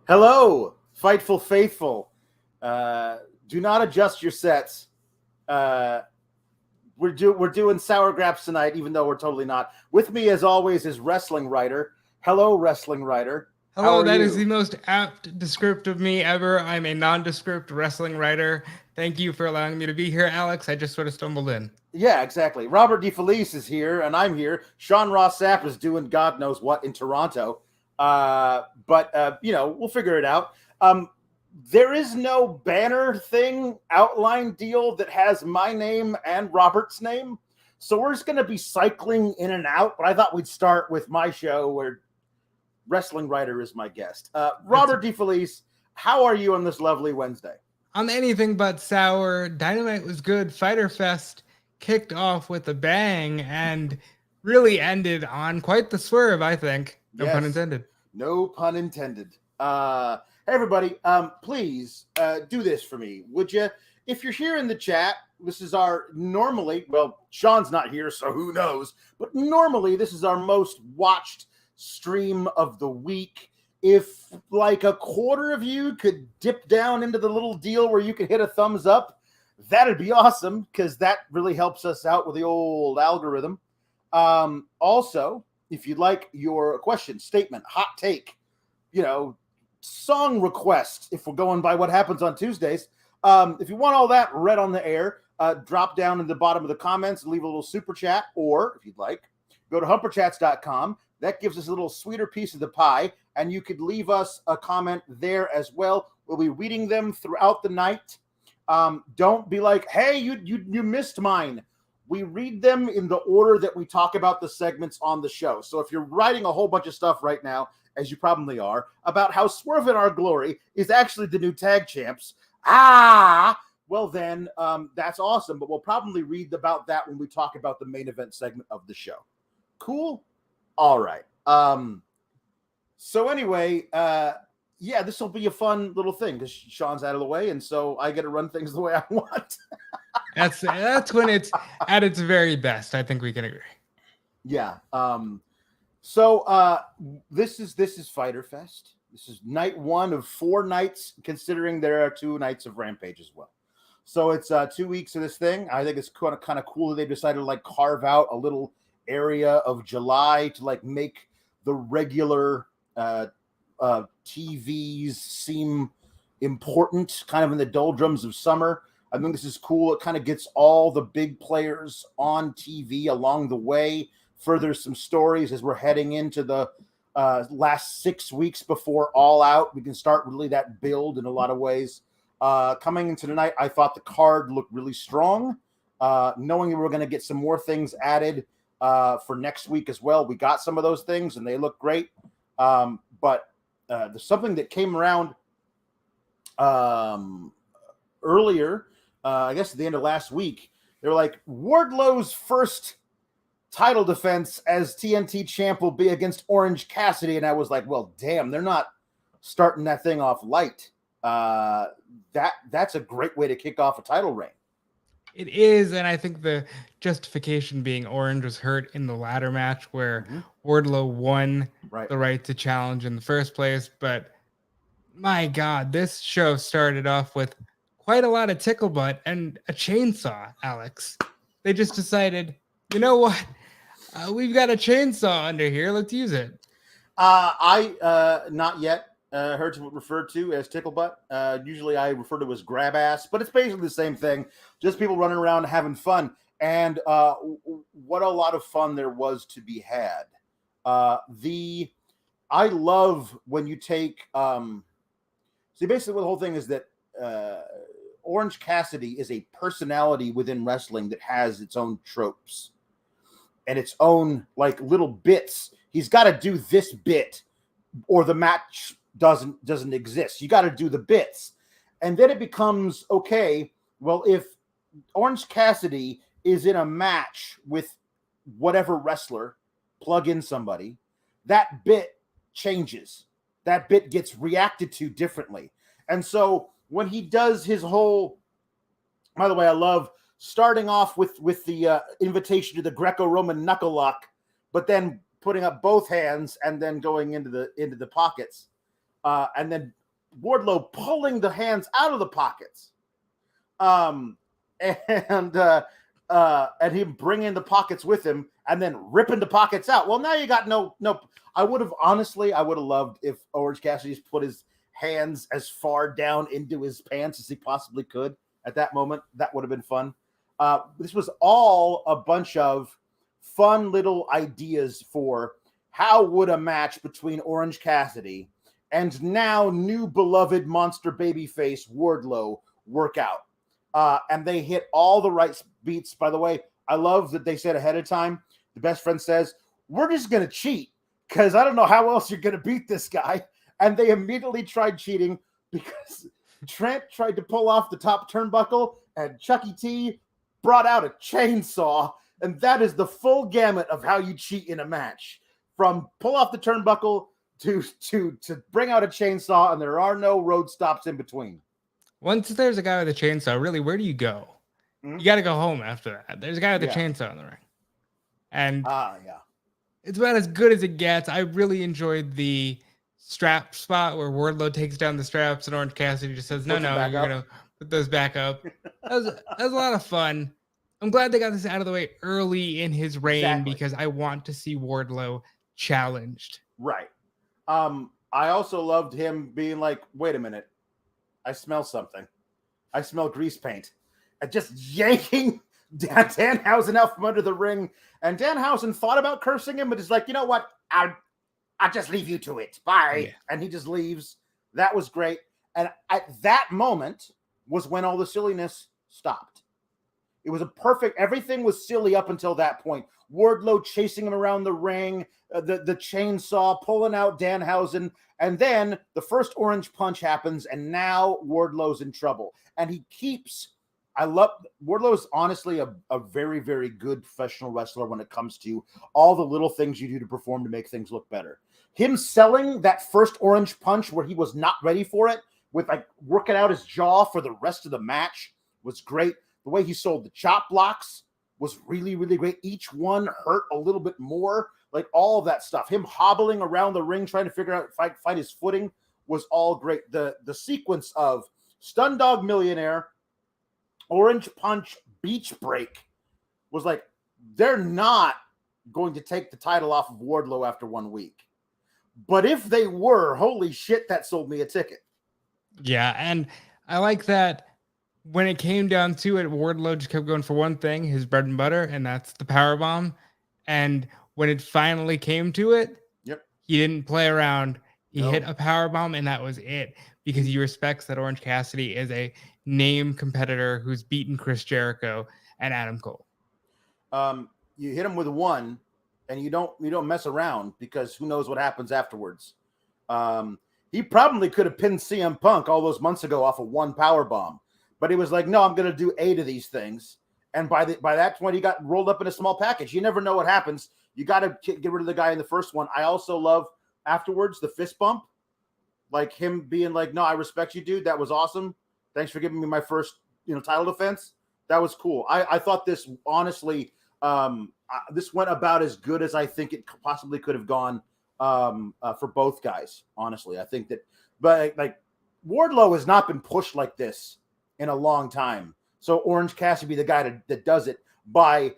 Hello, Fightful Faithful. Do not adjust your sets. We're doing sour graps tonight, even though we're totally not. With me, as always, is Wrestling Writer. Hello, Wrestling Writer. Hello, that is the most apt descriptor of me ever. I'm a nondescript wrestling writer. Thank you for allowing me to be here, Alex. I just sort of stumbled in. Yeah, exactly. Robert DeFelice is here, and I'm here. Sean Ross Sapp is doing God knows what in Toronto. But we'll figure it out. There is no banner thing, outline deal that has my name and Robert's name. So we're just going to be cycling in and out. But I thought we'd start with my show where Wrestling Writer is my guest. Robert DeFelice, how are you on this lovely Wednesday? I'm anything but sour. Dynamite was good. Fyter Fest kicked off with a bang and really ended on quite the swerve, I think. No pun intended. No pun intended. Hey, everybody, please do this for me, would you? If you're here in the chat, this is our Sean's not here, so who knows? But normally, this is our most watched stream of the week. If like a quarter of you could dip down into the little deal where you could hit a thumbs up, that'd be awesome, because that really helps us out with the old algorithm. Also, if you'd like your question, statement, hot take, song request, if we're going by what happens on Tuesdays, if you want all that read on the air, drop down in the bottom of the comments and leave a little super chat, or if you'd like, go to humperchats.com. That gives us a little sweeter piece of the pie, and you could leave us a comment there as well. We'll be reading them throughout the night. Don't be like, hey, you missed mine. We read them in the order that we talk about the segments on the show. So if you're writing a whole bunch of stuff right now, as you probably are, about how Swerve in Our Glory is actually the new tag champs, well then, that's awesome. But we'll probably read about that when we talk about the main event segment of the show. Cool? All right. So anyway, this will be a fun little thing because Sean's out of the way, and so I get to run things the way I want. That's when it's at its very best. I think we can agree. Yeah. So this is Fyter Fest. This is night 1 of 4 nights, considering there are 2 nights of Rampage as well. So it's 2 weeks of this thing. I think it's kind of cool that they decided to carve out a little area of July to make the regular TVs seem important, kind of in the doldrums of summer. I think this is cool. It kind of gets all the big players on TV along the way, furthers some stories as we're heading into the last 6 weeks before All Out. We can start really that build in a lot of ways. Coming into tonight, I thought the card looked really strong. Knowing we were going to get some more things added for next week as well. We got some of those things, and they look great. But there's something that came around earlier, I guess at the end of last week. They were like, Wardlow's first title defense as TNT champ will be against Orange Cassidy. And I was like, well, damn, they're not starting that thing off light. That's a great way to kick off a title reign. It is, and I think the justification being Orange was hurt in the ladder match where Wardlow won the right to challenge in the first place. But my God, this show started off with quite a lot of tickle butt and a chainsaw, Alex. They just decided, you know what? We've got a chainsaw under here. Let's use it. I not yet heard it referred to as tickle butt. Usually I refer to as grab ass, but it's basically the same thing. Just people running around having fun. And what a lot of fun there was to be had. I love when you take see, basically the whole thing is that Orange Cassidy is a personality within wrestling that has its own tropes and its own little bits. He's got to do this bit or the match doesn't exist. You got to do the bits. And then it becomes, okay, well, if Orange Cassidy is in a match with whatever wrestler, plug in somebody, that bit changes. That bit gets reacted to differently. And so when he does his whole, by the way, I love starting off with the invitation to the Greco-Roman knuckle lock, but then putting up both hands and then going into the pockets. and then Wardlow pulling the hands out of the pockets, and him bringing the pockets with him, and then ripping the pockets out. Well, now you got no. I would have loved if Orange Cassidy's put his hands as far down into his pants as he possibly could at that moment. That would have been fun. This was all a bunch of fun little ideas for how would a match between Orange Cassidy and now new beloved monster babyface Wardlow work out. And they hit all the right beats. By the way, I love that they said ahead of time, the best friend says, we're just going to cheat because I don't know how else you're going to beat this guy. And they immediately tried cheating because Trent tried to pull off the top turnbuckle and Chucky T brought out a chainsaw. And that is the full gamut of how you cheat in a match. From pull off the turnbuckle to bring out a chainsaw, and there are no road stops in between. Once there's a guy with a chainsaw, really, where do you go? You got to go home after that. There's a guy with a chainsaw in the ring. And it's about as good as it gets. I really enjoyed the strap spot where Wardlow takes down the straps and Orange Cassidy just says, no, you're going to put those back up. That was a lot of fun. I'm glad they got this out of the way early in his reign because I want to see Wardlow challenged. Right. I also loved him being like, wait a minute. I smell something. I smell grease paint. And just yanking Danhausen out from under the ring. And Danhausen thought about cursing him, but is like, you know what? I'll just leave you to it. Bye. Yeah. And he just leaves. That was great. And at that moment was when all the silliness stopped. It was everything was silly up until that point. Wardlow chasing him around the ring, the chainsaw, pulling out Danhausen, and then the first orange punch happens, and now Wardlow's in trouble. And Wardlow's honestly a very, very good professional wrestler when it comes to all the little things you do to perform to make things look better. Him selling that first orange punch where he was not ready for it, with like working out his jaw for the rest of the match, was great. The way he sold the chop blocks was really, really great. Each one hurt a little bit more, like all of that stuff. Him hobbling around the ring, trying to figure out, find his footing was all great. The sequence of Stun Dog Millionaire, Orange Punch, Beach Break was like, they're not going to take the title off of Wardlow after 1 week. But if they were, holy shit, that sold me a ticket. Yeah, and I like that. When it came down to it, Wardlow just kept going for one thing, his bread and butter, and that's the powerbomb. And when it finally came to it, he didn't play around. He hit a powerbomb, and that was it. Because he respects that Orange Cassidy is a name competitor who's beaten Chris Jericho and Adam Cole. You hit him with one, and you don't mess around because who knows what happens afterwards. He probably could have pinned CM Punk all those months ago off of one powerbomb. But he was like, no, I'm going to do 8 of these things. And by that point, he got rolled up in a small package. You never know what happens. You got to get rid of the guy in the first one. I also love afterwards the fist bump. Like him being like, no, I respect you, dude. That was awesome. Thanks for giving me my first title defense. That was cool. I thought this, honestly, this went about as good as I think it possibly could have gone for both guys, honestly. I think that, but like Wardlow has not been pushed like this in a long time. So Orange Cassidy be the guy that does it by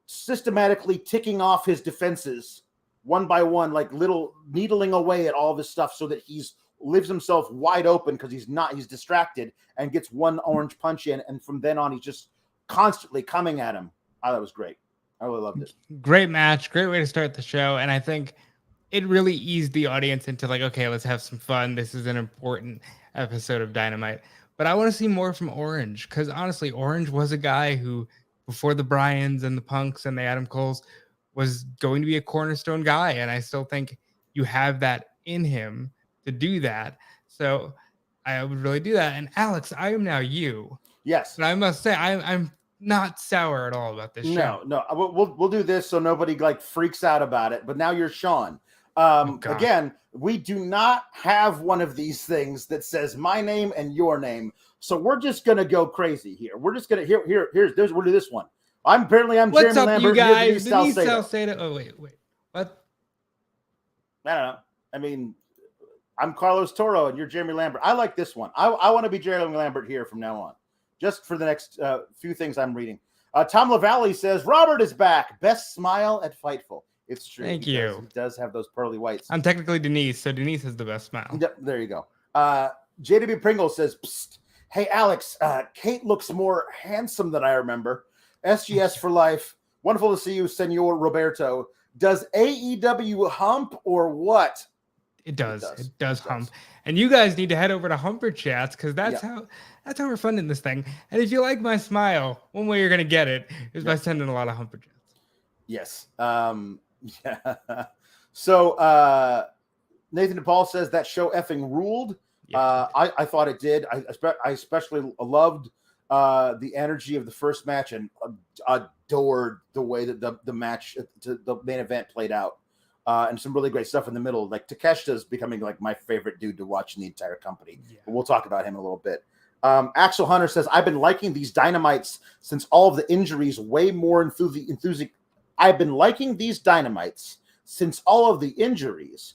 systematically ticking off his defenses one by one, like little needling away at all this stuff so that he's lives himself wide open because he's distracted and gets one orange punch in. And from then on, he's just constantly coming at him. I thought it was great. I really loved it. Great match. Great way to start the show. And I think it really eased the audience into like, okay, let's have some fun. This is an important episode of Dynamite. But I want to see more from Orange because honestly, Orange was a guy who, before the Bryans and the Punks and the Adam Coles, was going to be a cornerstone guy. And I still think you have that in him to do that. So I would really do that. And Alex, I am now you. Yes. And I must say, I'm not sour at all about this show. No. We'll do this so nobody like freaks out about it. But now you're Sean. Again, we do not have one of these things that says my name and your name. So we're just going to go crazy here. We're just going to we'll do this one. What's Jeremy up, Lambert. You guys? Denise Salcedo. Oh, wait. What? I don't know. I mean, I'm Carlos Toro, and you're Jeremy Lambert. I like this one. I want to be Jeremy Lambert here from now on, just for the next few things I'm reading. Tom LaValle says, Robert is back. Best smile at Fightful. It's true. Thank you. He does have those pearly whites. I'm technically Denise, so Denise has the best smile. Yep, there you go. JW Pringle says, Psst, hey, Alex, Kate looks more handsome than I remember. SGS for life. Wonderful to see you, Senor Roberto. Does AEW hump or what? It does. It does hump. And you guys need to head over to Humper Chats because that's how we're funding this thing. And if you like my smile, one way you're gonna get it is by sending a lot of Humper Chats. Yes. Yeah. So Nathan DePaul says that show effing ruled. Yeah. I thought it did. I especially loved the energy of the first match and adored the way that the match to the main event played out. And some really great stuff in the middle. Like Takeshita is becoming like my favorite dude to watch in the entire company. Yeah. But we'll talk about him in a little bit. Axel Hunter says, I've been liking these Dynamites since all of the injuries way more enthusiastic. I've been liking these Dynamites since all of the injuries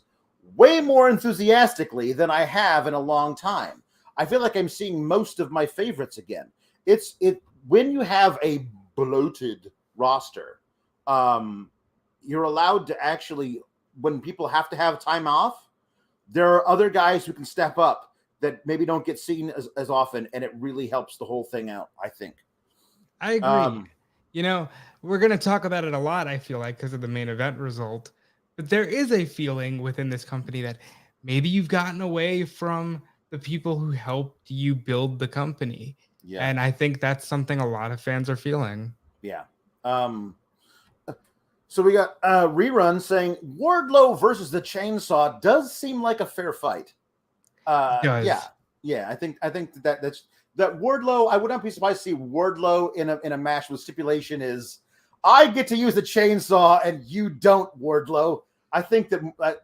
way more enthusiastically than I have in a long time. I feel like I'm seeing most of my favorites again. It's when you have a bloated roster, you're allowed to actually, when people have to have time off, there are other guys who can step up that maybe don't get seen as often, and it really helps the whole thing out, I think. I agree. We're going to talk about it a lot, I feel like, because of the main event result. But there is a feeling within this company that maybe you've gotten away from the people who helped you build the company. Yeah. And I think that's something a lot of fans are feeling. Yeah. So we got Rerun saying Wardlow versus the Chainsaw does seem like a fair fight. Yeah. I think that's Wardlow. I would not be surprised to see Wardlow in a match with stipulation is I get to use the chainsaw and you don't, Wardlow. I think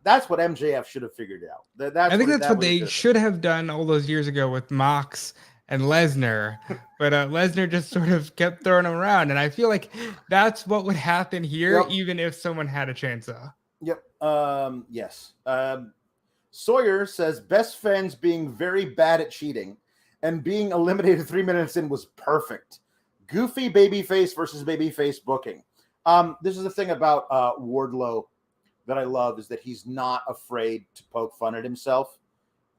that's what MJF should have figured out. I think that's what they should have done all those years ago with Mox and Lesnar, but Lesnar just sort of kept throwing him around, and I feel like that's what would happen here, even if someone had a chainsaw. Yep. Yes. Sawyer says best friends being very bad at cheating and being eliminated 3 minutes in was perfect. Goofy babyface versus babyface booking. This is the thing about Wardlow that I love is that he's not afraid to poke fun at himself.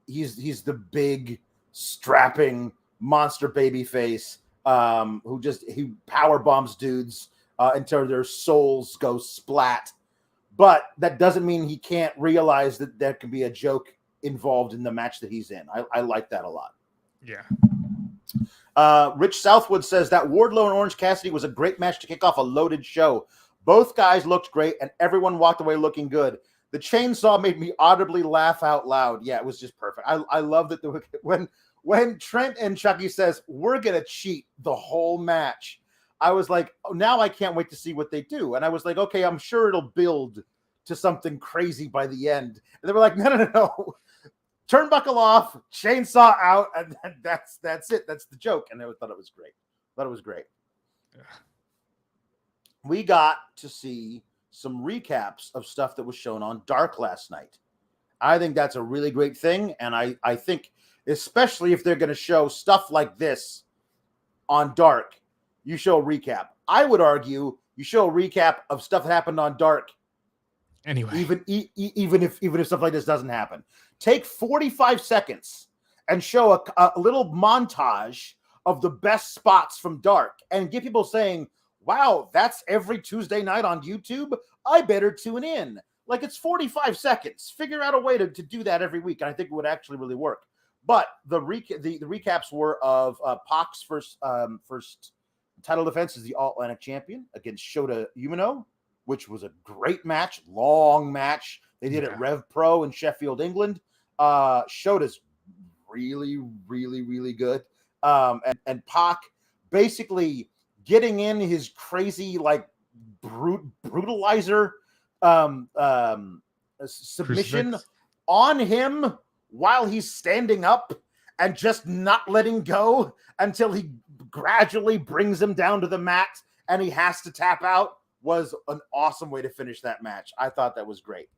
He's the big, strapping monster babyface who power bombs dudes until their souls go splat. But that doesn't mean he can't realize that there can be a joke involved in the match that he's in. I like that a lot. Yeah. Rich Southwood says that Wardlow and Orange Cassidy was a great match to kick off a loaded show. Both guys looked great, and everyone walked away looking good. The chainsaw made me audibly laugh out loud. Yeah, it was just perfect. I love that when Trent and Chucky says, we're going to cheat the whole match, I was like, oh, now I can't wait to see what they do. And I was like, okay, I'm sure it'll build to something crazy by the end. And they were like, no. Turnbuckle off, chainsaw out, and that's it. That's the joke. And I thought it was great. Yeah. We got to see some recaps of stuff that was shown on Dark last night. I think that's a really great thing. And I think, especially if they're going to show stuff like this on Dark, you show a recap. I would argue you show a recap of stuff that happened on Dark. Anyway, even if stuff like this doesn't happen, take 45 seconds and show a little montage of the best spots from Dark and get people saying, wow, that's every Tuesday night on YouTube. I better tune in. Like, it's 45 seconds. Figure out a way to do that every week. And I think it would actually really work. But the recaps were of Pac's first title defense as the All-Atlantic champion against Shota Umino, which was a great match, long match. They did it Rev Pro in Sheffield, England. Shota's really, really, really good. And Pac basically getting in his crazy, like, brutalizer submission on him while he's standing up and just not letting go until he gradually brings him down to the mat and he has to tap out was an awesome way to finish that match. I thought that was great.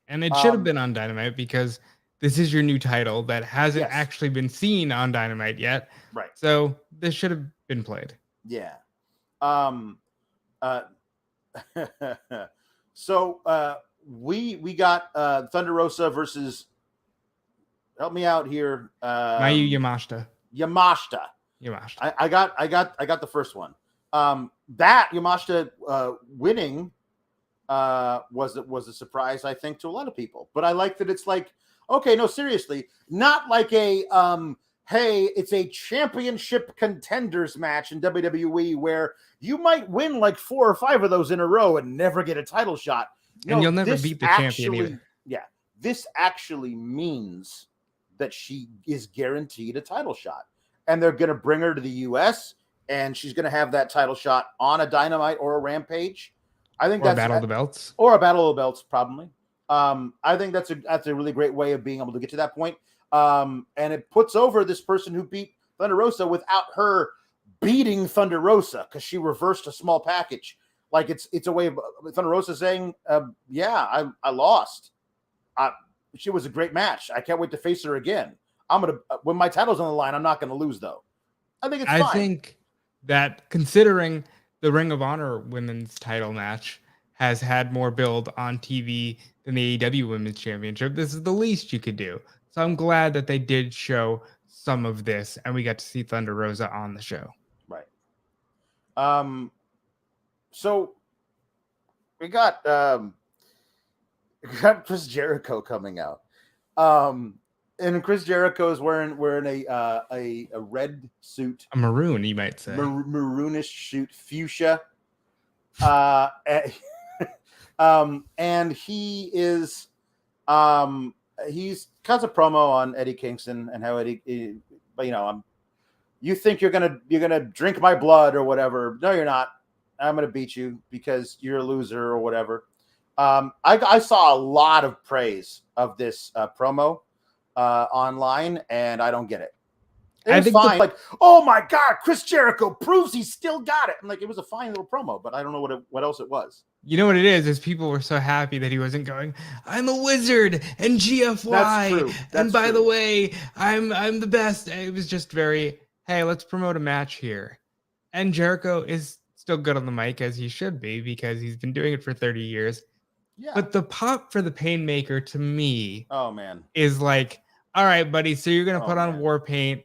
And it should have been on Dynamite because this is your new title that hasn't actually been seen on Dynamite yet. Right. So this should have been played. Yeah. So we got Thunder Rosa versus, help me out here. Mayu Yamashita. I got the first one. That Yamashita winning was a surprise, I think, to a lot of people. But I like that it's like, okay, no, seriously, not like a hey, it's a championship contenders match in WWE where you might win like 4 or 5 of those in a row and never get a title shot. No, and you'll never beat the champion either. Yeah, this actually means that she is guaranteed a title shot. And they're going to bring her to the U.S., and she's going to have that title shot on a Dynamite or a Rampage. I think that's a Battle of the Belts. Or a Battle of the Belts, probably. I think that's a really great way of being able to get to that point. And it puts over this person who beat Thunder Rosa without her beating Thunder Rosa because she reversed a small package. Like it's a way of Thunder Rosa saying, I lost. She was a great match. I can't wait to face her again. I'm going to, when my title's on the line, I'm not going to lose though. I think it's fine. I think that considering the Ring of Honor women's title match has had more build on TV than the AEW Women's Championship, this is the least you could do. So I'm glad that they did show some of this and we got to see Thunder Rosa on the show. Right. So we got Chris Jericho coming out. And Chris Jericho is wearing a red suit. A maroon, you might say. Maroonish suit, fuchsia. And he is he's cuts a promo on Eddie Kingston and how Eddie, but you think you're gonna drink my blood or whatever. No, you're not. I'm gonna beat you because you're a loser or whatever. I saw a lot of praise of this promo online, and I don't get it. I think fine. Like, oh my God, Chris Jericho proves he's still got it. I'm like, it was a fine little promo, but I don't know what else it was. You know what it is people were so happy that he wasn't going, I'm a wizard and GFY. That's true. And by the way, I'm the best. It was just very, hey, let's promote a match here. And Jericho is still good on the mic as he should be because he's been doing it for 30 years. Yeah. But the pop for the Painmaker to me, oh man, is like, all right, buddy, so you're gonna put on war paint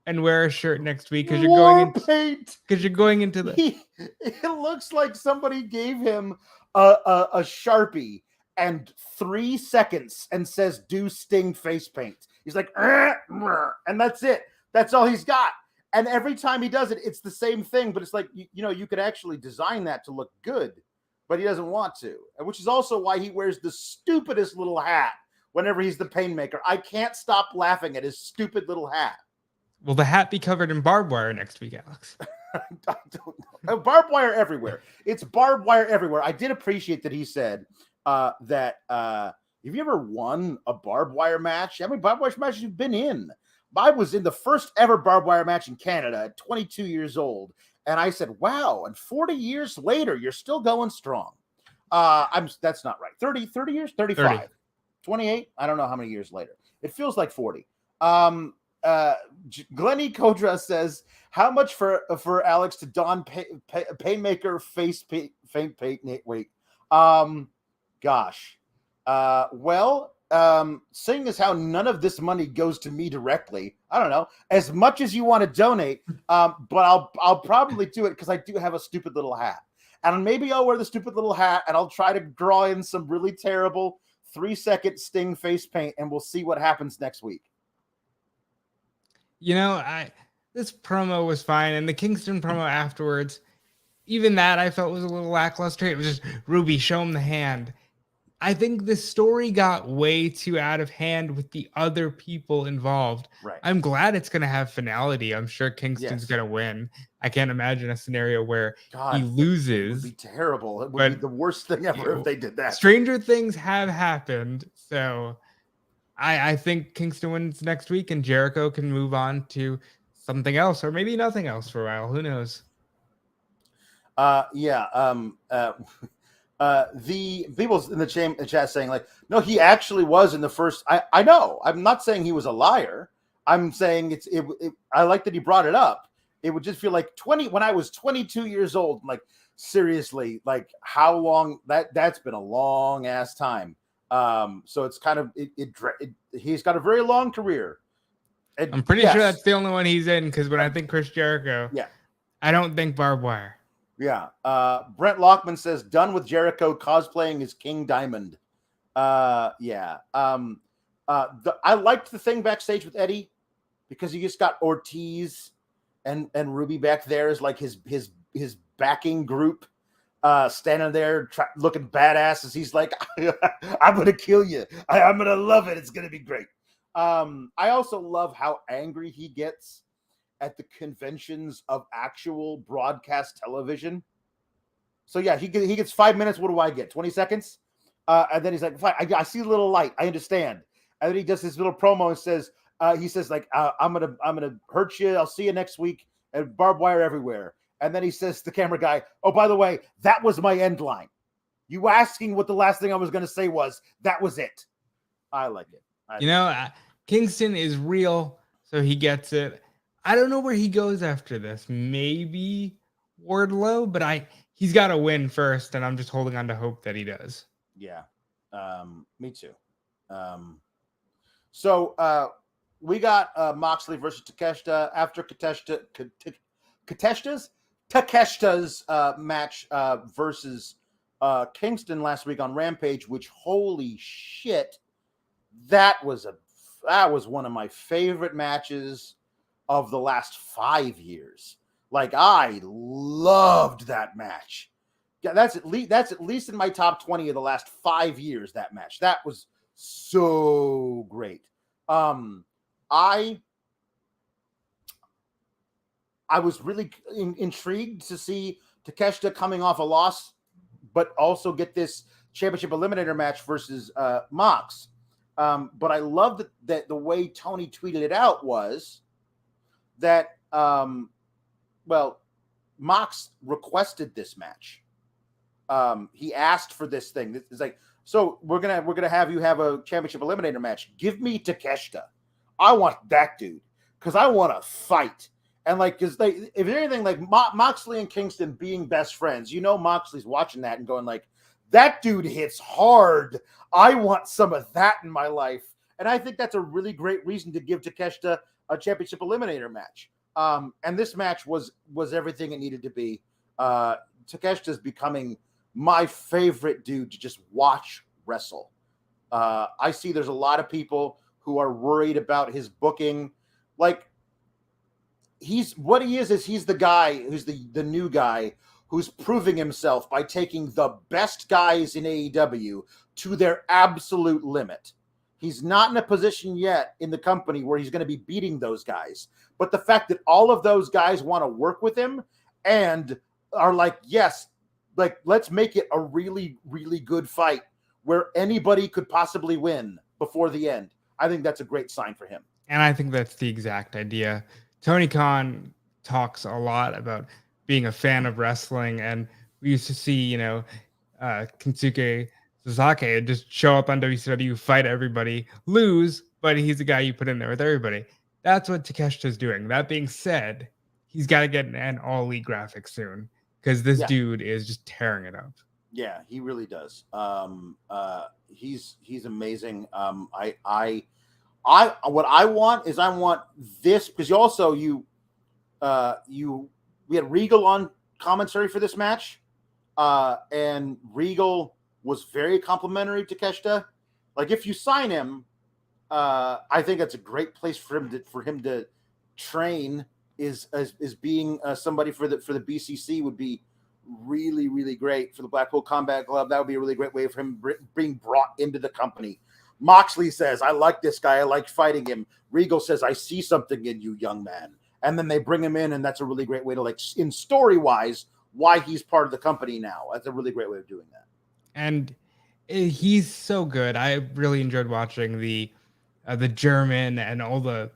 and wear a shirt next week because you're going into the. It looks like somebody gave him a Sharpie and 3 seconds and says do Sting face paint. He's like, and that's it. That's all he's got. And every time he does it, it's the same thing. But it's like you could actually design that to look good, but he doesn't want to, which is also why he wears the stupidest little hat whenever he's the Painmaker. I can't stop laughing at his stupid little hat. Will the hat be covered in barbed wire next week, Alex? I don't know. Barbed wire everywhere. It's barbed wire everywhere. I did appreciate that he said that have you ever won a barbed wire match? How many barbed wire matches you've been in? I was in the first ever barbed wire match in Canada at 22 years old. And I said, wow, and 40 years later, you're still going strong. That's not right. 30 years? 35. 30. 28? I don't know how many years later. It feels like 40. Glennie Kodra says, how much for Alex to don Painmaker face paint? Wait. Gosh. Seeing as how none of this money goes to me directly, I don't know, as much as you want to donate, but I'll probably do it because I do have a stupid little hat. And maybe I'll wear the stupid little hat and I'll try to draw in some really terrible 3-second Sting face paint and we'll see what happens next week. This promo was fine, and the Kingston promo afterwards, even that I felt was a little lackluster. It was just, Ruby, show him the hand. I think the story got way too out of hand with the other people involved. Right. I'm glad it's going to have finality. I'm sure Kingston's going to win. I can't imagine a scenario where he loses. It would be terrible. It would be the worst thing ever if they did that. Stranger things have happened. So I think Kingston wins next week and Jericho can move on to something else or maybe nothing else for a while. Who knows? The people in the chat saying like, no, he actually was in the first. I know. I'm not saying he was a liar. I'm saying I like that he brought it up. It would just feel like when I was 22 years old. Like seriously, like how long that's been a long ass time. So it's kind of he's got a very long career. I'm pretty sure that's the only one he's in because when I think Chris Jericho, I don't think barbed wire. Yeah. Brent Lockman says, done with Jericho cosplaying as King Diamond. Yeah. I liked the thing backstage with Eddie because you just got Ortiz and Ruby back there as like his backing group, standing there looking badass as he's like, I'm going to kill you. I'm going to love it. It's going to be great. I also love how angry he gets at the conventions of actual broadcast television. So yeah, he gets 5 minutes. What do I get? 20 seconds? And then he's like, fine, I see a little light. I understand. And then he does his little promo and says, he says like, I'm gonna hurt you. I'll see you next week. And barbed wire everywhere. And then he says to the camera guy, oh, by the way, that was my end line. You asking what the last thing I was going to say was, that was it. I like it. Kingston is real, so he gets it. I don't know where he goes after this. Maybe Wardlow, but he's got to win first, and I'm just holding on to hope that he does. Yeah, me too. So we got Moxley versus Takeshita after Takeshita's match versus Kingston last week on Rampage, which holy shit, that was one of my favorite matches of the last 5 years. Like I loved that match. Yeah, that's at least in my top 20 of the last 5 years. That match, that was so great. I was really intrigued to see Takeshita coming off a loss, but also get this championship eliminator match versus Mox. But I love that the way Tony tweeted it out was that, Mox requested this match. He asked for this thing. It's like, so we're gonna have you have a championship eliminator match. Give me Takeshita. I want that dude because I want to fight. And like, because if anything, like Moxley and Kingston being best friends, Moxley's watching that and going like, that dude hits hard. I want some of that in my life. And I think that's a really great reason to give Takeshita a championship eliminator match. And this match was everything it needed to be. Takeshita's becoming my favorite dude to just watch wrestle. I see there's a lot of people who are worried about his booking. Like, he's the guy who's the new guy who's proving himself by taking the best guys in AEW to their absolute limit. He's not in a position yet in the company where he's going to be beating those guys. But the fact that all of those guys want to work with him and are like, yes, like, let's make it a really, really good fight where anybody could possibly win before the end. I think that's a great sign for him. And I think that's the exact idea. Tony Khan talks a lot about being a fan of wrestling, and we used to see, Kensuke Sasaki just show up on WCW, fight everybody, lose, but he's the guy you put in there with everybody. That's what Takeshita's doing. That being said, he's got to get an all-elite graphic soon because this dude is just tearing it up. Yeah, he really does. He's amazing. What I want is this because we had Regal on commentary for this match, and Regal was very complimentary to Takeshita. Like, if you sign him, I think that's a great place for him to train. Is being somebody for the BCC would be really, really great for the Blackpool Combat Club. That would be a really great way for him being brought into the company. Moxley says, I like this guy. I like fighting him. Regal says, I see something in you, young man. And then they bring him in, and that's a really great way to, like, in story-wise, why he's part of the company now. That's a really great way of doing that. And he's so good. I really enjoyed watching the German and all the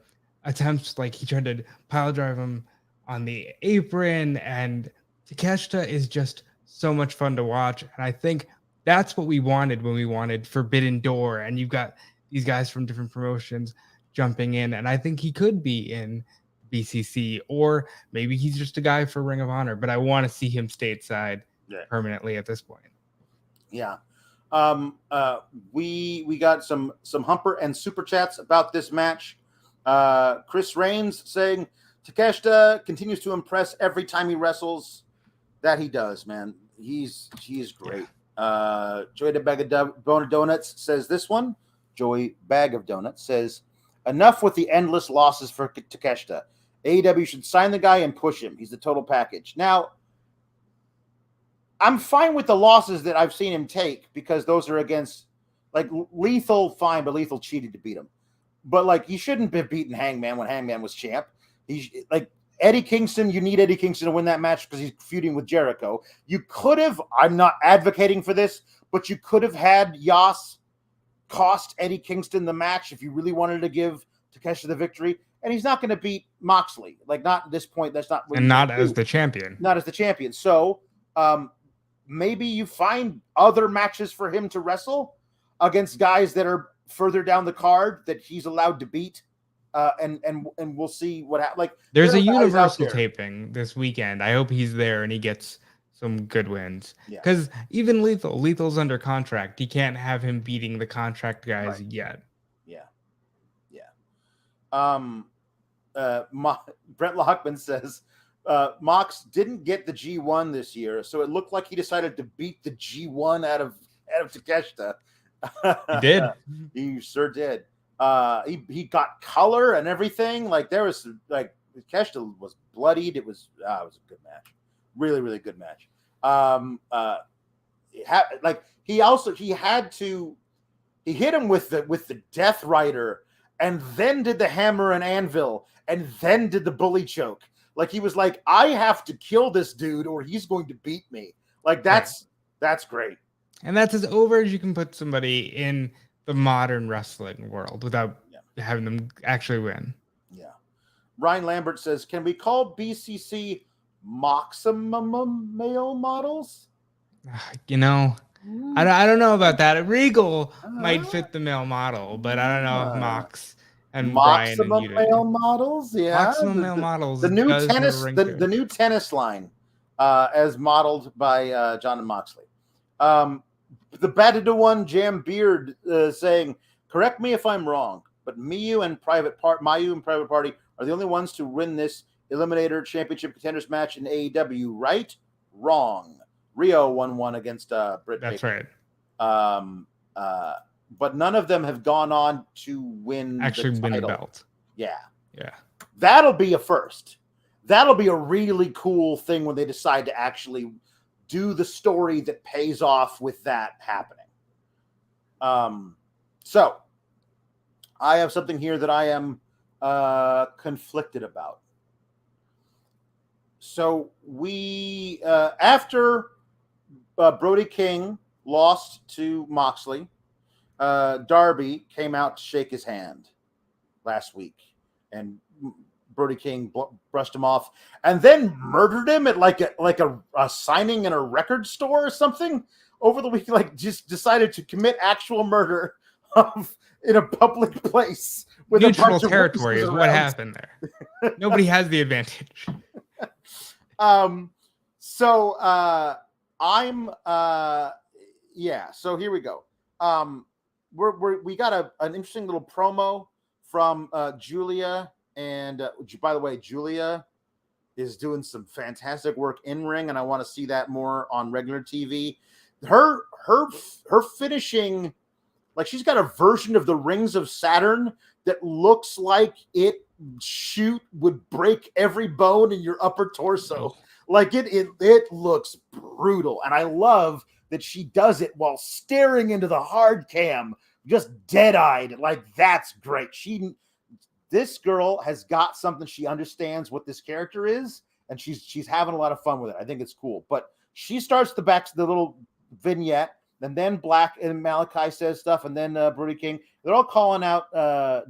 attempts. Like, he tried to pile drive him on the apron, and Takeshita is just so much fun to watch. And I think that's what we wanted when we wanted Forbidden Door. And you've got these guys from different promotions jumping in. And I think he could be in BCC, or maybe he's just a guy for Ring of Honor. But I want to see him stateside permanently at this point. Yeah. We got some Humper and Super Chats about this match. Chris Raines saying, Takeshita continues to impress every time he wrestles. That he does, man. He is great. Joy the Bag of Donuts says this one. Joy Bag of Donuts says, enough with the endless losses for Takeshita. AEW should sign the guy and push him. He's the total package. Now, I'm fine with the losses that I've seen him take because those are against, like, Lethal, fine, but Lethal cheated to beat him. But, like, he shouldn't have beaten Hangman when Hangman was champ. He's like Eddie Kingston. You need Eddie Kingston to win that match because he's feuding with Jericho. You could have, I'm not advocating for this, but you could have had Yas cost Eddie Kingston the match if you really wanted to give Takeshita the victory. And he's not going to beat Moxley. Like, not at this point. That's not. And not as the champion. Not as the champion. So, maybe you find other matches for him to wrestle against guys that are further down the card that he's allowed to beat. And we'll see what happens. Like, there's a Universal taping this weekend. I hope he's there and he gets some good wins. Because even Lethal's under contract. You can't have him beating the contract guys yet. Brent Lockman says, Mox didn't get the G1 this year, so it looked like he decided to beat the G1 out of Takeshita. He did. He sure did. He got color and everything. Like, there was, like, Takeshita was bloodied. It was a good match. Really, really good match. He hit him with the Death Rider and then did the hammer and anvil and then did the bully choke. Like, he was like, I have to kill this dude or he's going to beat me. Like, that's great. And that's as over as you can put somebody in the modern wrestling world without having them actually win. Yeah. Ryan Lambert says, can we call BCC maximum male models? I don't know about that. Regal might fit the male model, but I don't know if Mox and Brian and maximum male models. Yeah, maximum male models. The new tennis, the new tennis line, as modeled by John and Moxley. The batted to one Jam Beard saying, correct me if I'm wrong, but Mayu and Private Party are the only ones to win this Eliminator Championship Contenders match in AEW, right? Wrong. Rio won one against Britt That's Baker. right. But none of them have gone on to win the belt. Yeah. Yeah. That'll be a first. That'll be a really cool thing when they decide to actually do the story that pays off with that happening. So I have something here that I am conflicted about. So we, after Brody King lost to Moxley, Darby came out to shake his hand last week, and Brody King brushed him off and then murdered him at like a signing in a record store or something over the week. Like, just decided to commit actual murder in a public place with neutral territory is what happened there. Nobody has the advantage. So here we go. We got an interesting little promo from Julia, and by the way, Julia is doing some fantastic work in ring, and I want to see that more on regular TV. Her finishing, like, she's got a version of the Rings of Saturn that looks like it would break every bone in your upper torso. Like, it looks brutal, and I love that she does it while staring into the hard cam, just dead-eyed. Like, that's great. This girl has got something. She understands what this character is, and she's having a lot of fun with it. I think it's cool. But she starts the little vignette, and then Black and Malachi says stuff, and then Brody King. They're all calling out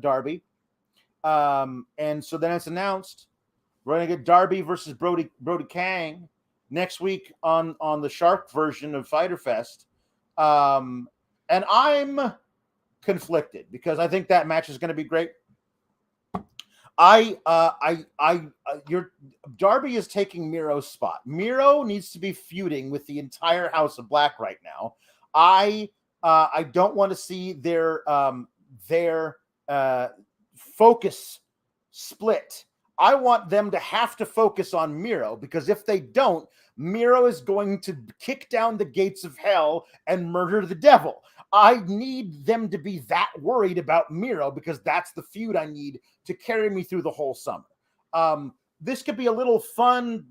Darby. And so then it's announced we're going to get Darby versus Brody King next week on the Shark version of Fyter Fest. And I'm conflicted because I think that match is going to be great. Your Darby is taking Miro's spot. Miro needs to be feuding with the entire House of Black right now. I don't want to see their focus split. I want them to have to focus on Miro, because if they don't, Miro is going to kick down the gates of hell and murder the devil. I need them to be that worried about Miro, because that's the feud I need to carry me through the whole summer. This could be a little fun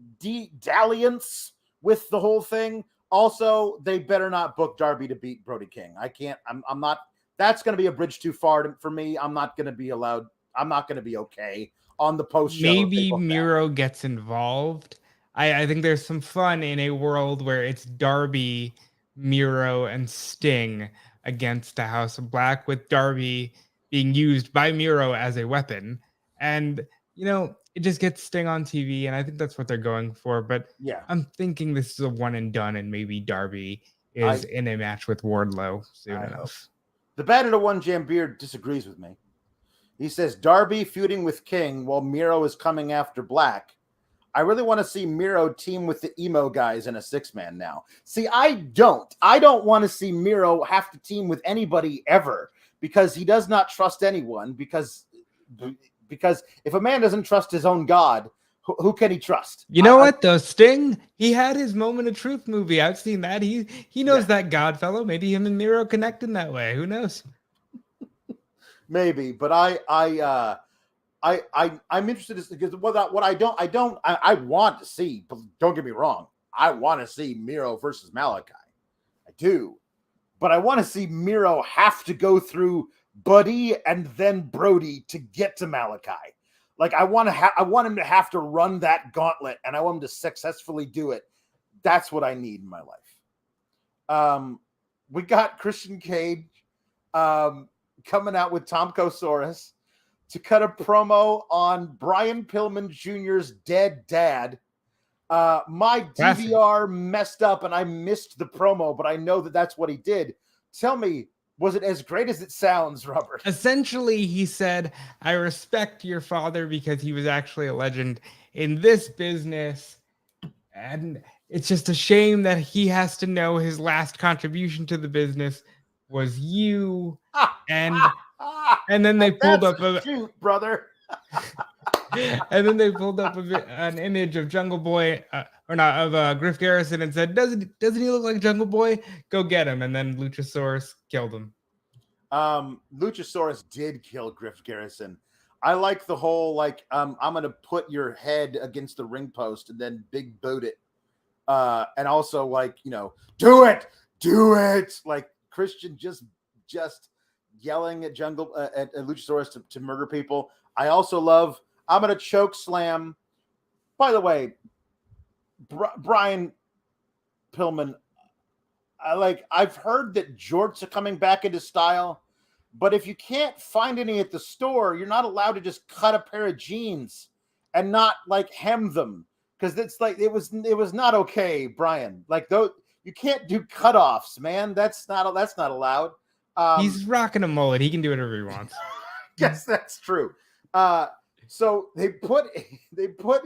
dalliance with the whole thing. Also, they better not book Darby to beat Brody King. I'm not. That's going to be a bridge too far for me. I'm not going to be allowed. I'm not going to be okay on the post show. Maybe Miro gets involved. I think there's some fun in a world where it's Darby, Miro, and Sting against the House of Black, with Darby being used by Miro as a weapon. And, it just gets Sting on TV, and I think that's what they're going for. But yeah, I'm thinking this is a one and done, and maybe Darby is in a match with Wardlow soon enough. The Bandit of One Jam Beard disagrees with me. He says Darby feuding with King while Miro is coming after Black. I really want to see Miro team with the emo guys in a 6-man now. See, I don't want to see Miro have to team with anybody ever, because he does not trust anyone, because if a man doesn't trust his own God, who can he trust? You know what, though? Sting, he had his Moment of Truth movie. I've seen that. He knows that God fellow. Maybe him and Miro connect in that way. Who knows? Maybe, but I'm interested because I want to see, but don't get me wrong, I want to see Miro versus Malachi. I do. But I want to see Miro have to go through Buddy and then Brody to get to Malachi. Like, I want him to have to run that gauntlet, and I want him to successfully do it. That's what I need in my life. We got Christian Cage coming out with Tom Kosaurus to cut a promo on Brian Pillman Jr.'s dead dad. My DVR messed up and I missed the promo, but I know that that's what he did. Tell me, was it as great as it sounds, Robert? Essentially, he said, I respect your father because he was actually a legend in this business. And it's just a shame that he has to know his last contribution to the business was you. And then they pulled up shoot, brother. And then they pulled up an image of Jungle Boy, of Griff Garrison, and said, "Doesn't he look like Jungle Boy? Go get him!" And then Luchasaurus killed him. Luchasaurus did kill Griff Garrison. I like the whole I'm gonna put your head against the ring post and then big boot it, and also do it. Like Christian just yelling at at Luchasaurus to murder people. I also love, I'm going to choke slam. By the way, Brian Pillman, I've heard that jorts are coming back into style, but if you can't find any at the store, you're not allowed to just cut a pair of jeans and not hem them, because it's it was not okay, Brian. You can't do cutoffs, man. That's not allowed. He's rocking a mullet. He can do whatever he wants. Yes, that's true. So they put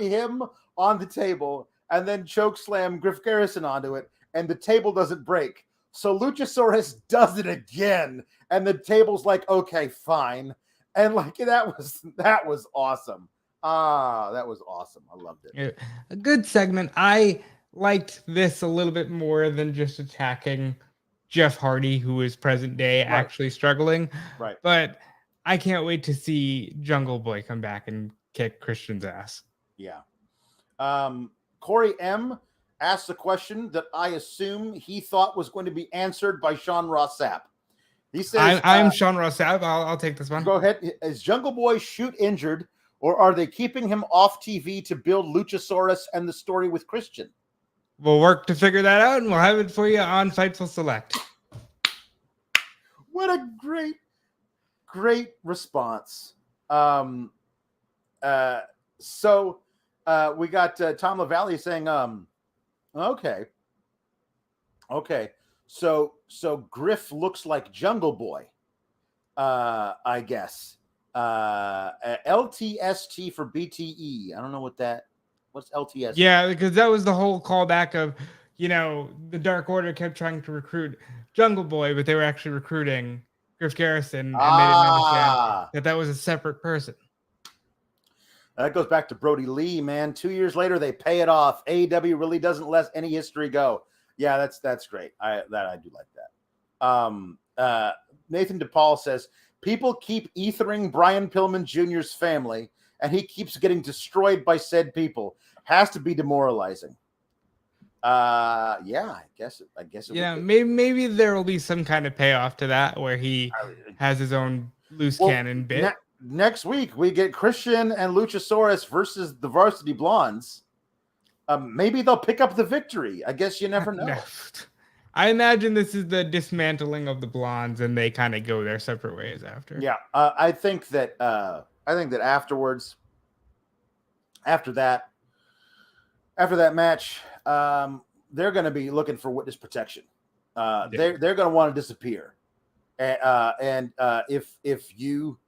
him on the table and then choke slam Griff Garrison onto it, and the table doesn't break. So Luchasaurus does it again, and the table's like, okay, fine. And that was awesome. That was awesome. I loved it. A good segment. I liked this a little bit more than just attacking Jeff Hardy, who is present day actually struggling. Right. But I can't wait to see Jungle Boy come back and kick Christian's ass. Yeah. Corey M asked a question that I assume he thought was going to be answered by Sean Ross Sapp. He says, I'm Sean Ross Sapp. I'll take this one. Go ahead. Is Jungle Boy shoot injured, or are they keeping him off TV to build Luchasaurus and the story with Christian? We'll work to figure that out, and we'll have it for you on Fightful Select. What a great response. So we got Tom LaValle saying, Okay. So Griff looks like Jungle Boy. I guess. LTST for BTE. I don't know what's LTST? Yeah, because that was the whole callback of, the Dark Order kept trying to recruit Jungle Boy, but they were actually recruiting Griff Garrison, and they didn't understand that was a separate person. That goes back to Brody Lee, man. 2 years later, they pay it off. AEW really doesn't let any history go. Yeah, that's great. I do like that. Nathan DePaul says, people keep ethering Brian Pillman Jr.'s family, and he keeps getting destroyed by said people. Has to be demoralizing. I guess it yeah, maybe there will be some kind of payoff to that where he has his own loose cannon bit. Next week we get Christian and Luchasaurus versus the Varsity Blondes. Maybe they'll pick up the victory. I guess you never know. No. I imagine this is the dismantling of the Blondes, and they kind of go their separate ways after. Yeah, I think that afterwards, after that match, they're going to be looking for witness protection. They're going to want to disappear, and if you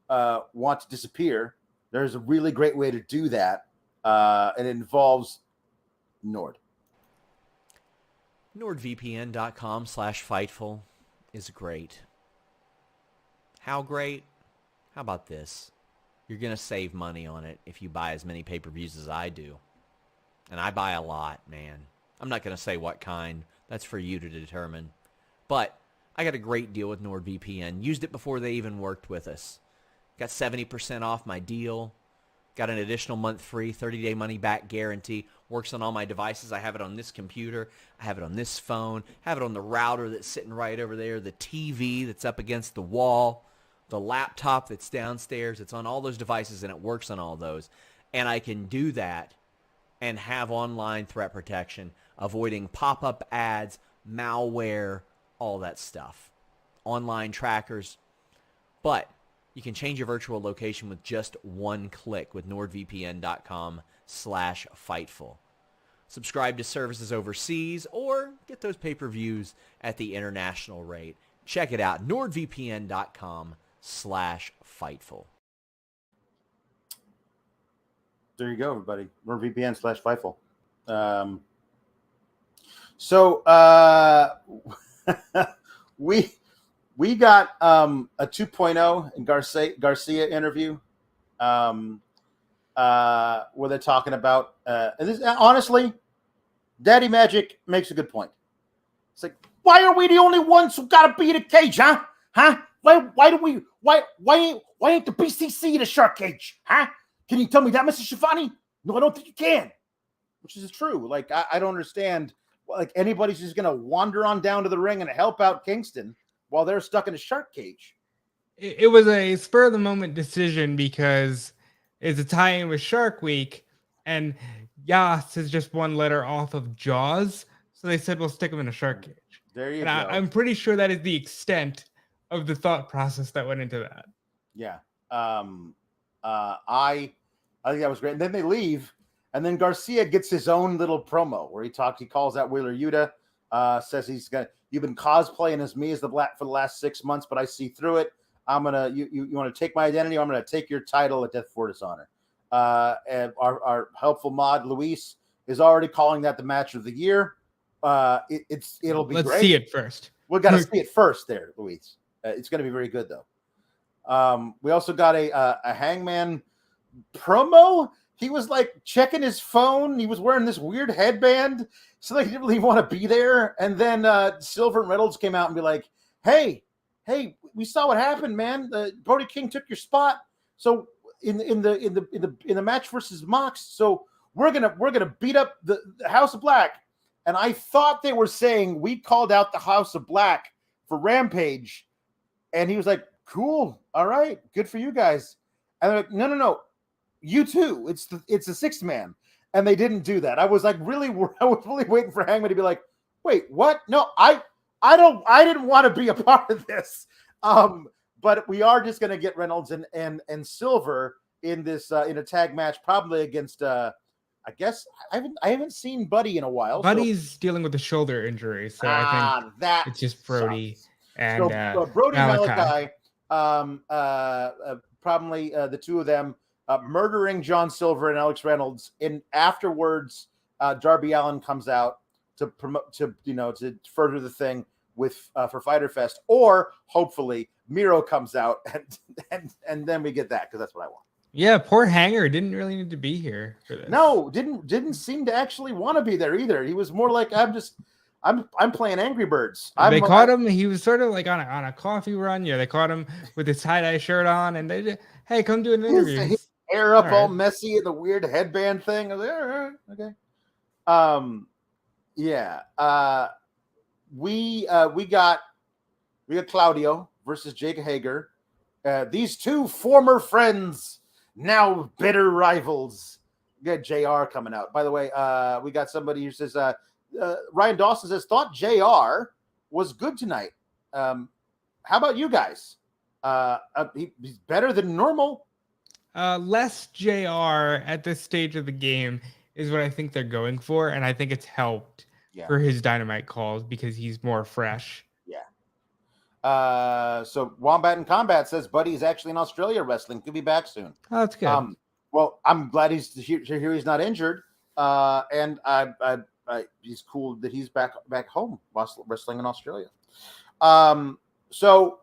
want to disappear, there's a really great way to do that, and it involves Nord. NordVPN.com/Fightful is great. How great? How about this? You're going to save money on it if you buy as many pay-per-views as I do. And I buy a lot, man. I'm not going to say what kind. That's for you to determine. But I got a great deal with NordVPN. Used it before they even worked with us. Got 70% off my deal. Got an additional month free, 30-day money-back guarantee. Works on all my devices. I have it on this computer. I have it on this phone. I have it on the router that's sitting right over there, the TV that's up against the wall, the laptop that's downstairs. It's on all those devices, and it works on all those. And I can do that and have online threat protection, avoiding pop-up ads, malware, all that stuff. Online trackers. But you can change your virtual location with just one click with NordVPN.com/Fightful. Subscribe to services overseas or get those pay-per-views at the international rate. Check it out, NordVPN.com/Fightful. There you go, everybody. NordVPN/Fightful. We got a 2.0 in Garcia interview where they're talking about and this, honestly, Daddy Magic makes a good point. It's like, why are we the only ones who gotta be in a cage, huh? Why ain't the BCC in a shark cage? Huh? Can you tell me that, Mr. Schiavone? No, I don't think you can. Which is true. Like, I don't understand. Like, anybody's just gonna wander on down to the ring and help out Kingston while they're stuck in a shark cage. It was a spur of the moment decision because it's a tie-in with Shark Week, and Yas is just one letter off of Jaws, so they said we'll stick him in a shark cage. There you go. I'm pretty sure that is the extent of the thought process that went into that. Yeah. I think that was great. And then they leave, and then Garcia gets his own little promo where he calls out Wheeler Yuta, says you've been cosplaying as me as the Black for the last 6 months, but I see through it. You want to take my identity? I'm gonna take your title at Death Before Dishonor. And our helpful mod Luis is already calling that the match of the year. It'll be Let's great. See it first. We got to see it first, there, Luis. It's going to be very good though. We also got a Hangman promo. He was like checking his phone. He was wearing this weird headband, so he didn't really want to be there. And then Silver and Reynolds came out and be like, "Hey, we saw what happened, man. Brody King took your spot. So in the match versus Mox, so we're gonna beat up the House of Black." And I thought they were saying we called out the House of Black for Rampage, and he was like, "Cool, all right, good for you guys." And they're like, "No, you too. It's the sixth man." And they didn't do that. I was really waiting for Hangman to be like, "Wait, what? No, I didn't want to be a part of this." But we are just gonna get Reynolds and Silver in this in a tag match, probably against I guess I haven't seen Buddy in a while. Buddy's dealing with a shoulder injury, so I think that it's just Brody and Brody Malachi. Probably the two of them murdering John Silver and Alex Reynolds. And afterwards, Darby Allin comes out to promote to further the thing with for Fyter Fest, or hopefully Miro comes out and then we get that, because that's what I want. Yeah, poor Hager didn't really need to be here for this. No, didn't seem to actually want to be there either. He was more like, I'm playing Angry Birds. They caught him. He was sort of like on a coffee run. Yeah, they caught him with his tie-dye shirt on, and they just, hey, come do an interview. His hair up all messy and the weird headband thing. I was like, all right, okay. Yeah. We got Claudio versus Jake Hager. These two former friends, now bitter rivals. We got JR coming out. By the way, we got somebody who says, Ryan Dawson says, thought JR was good tonight. How about you guys? He's better than normal. Less JR at this stage of the game is what I think they're going for, and I think it's helped for his Dynamite calls because he's more fresh. Yeah. So Wombat in Combat says Buddy is actually in Australia wrestling. Could be back soon. Oh, that's good. Well, I'm glad he's here. He's not injured. And he's cool that he's back home wrestling in Australia. So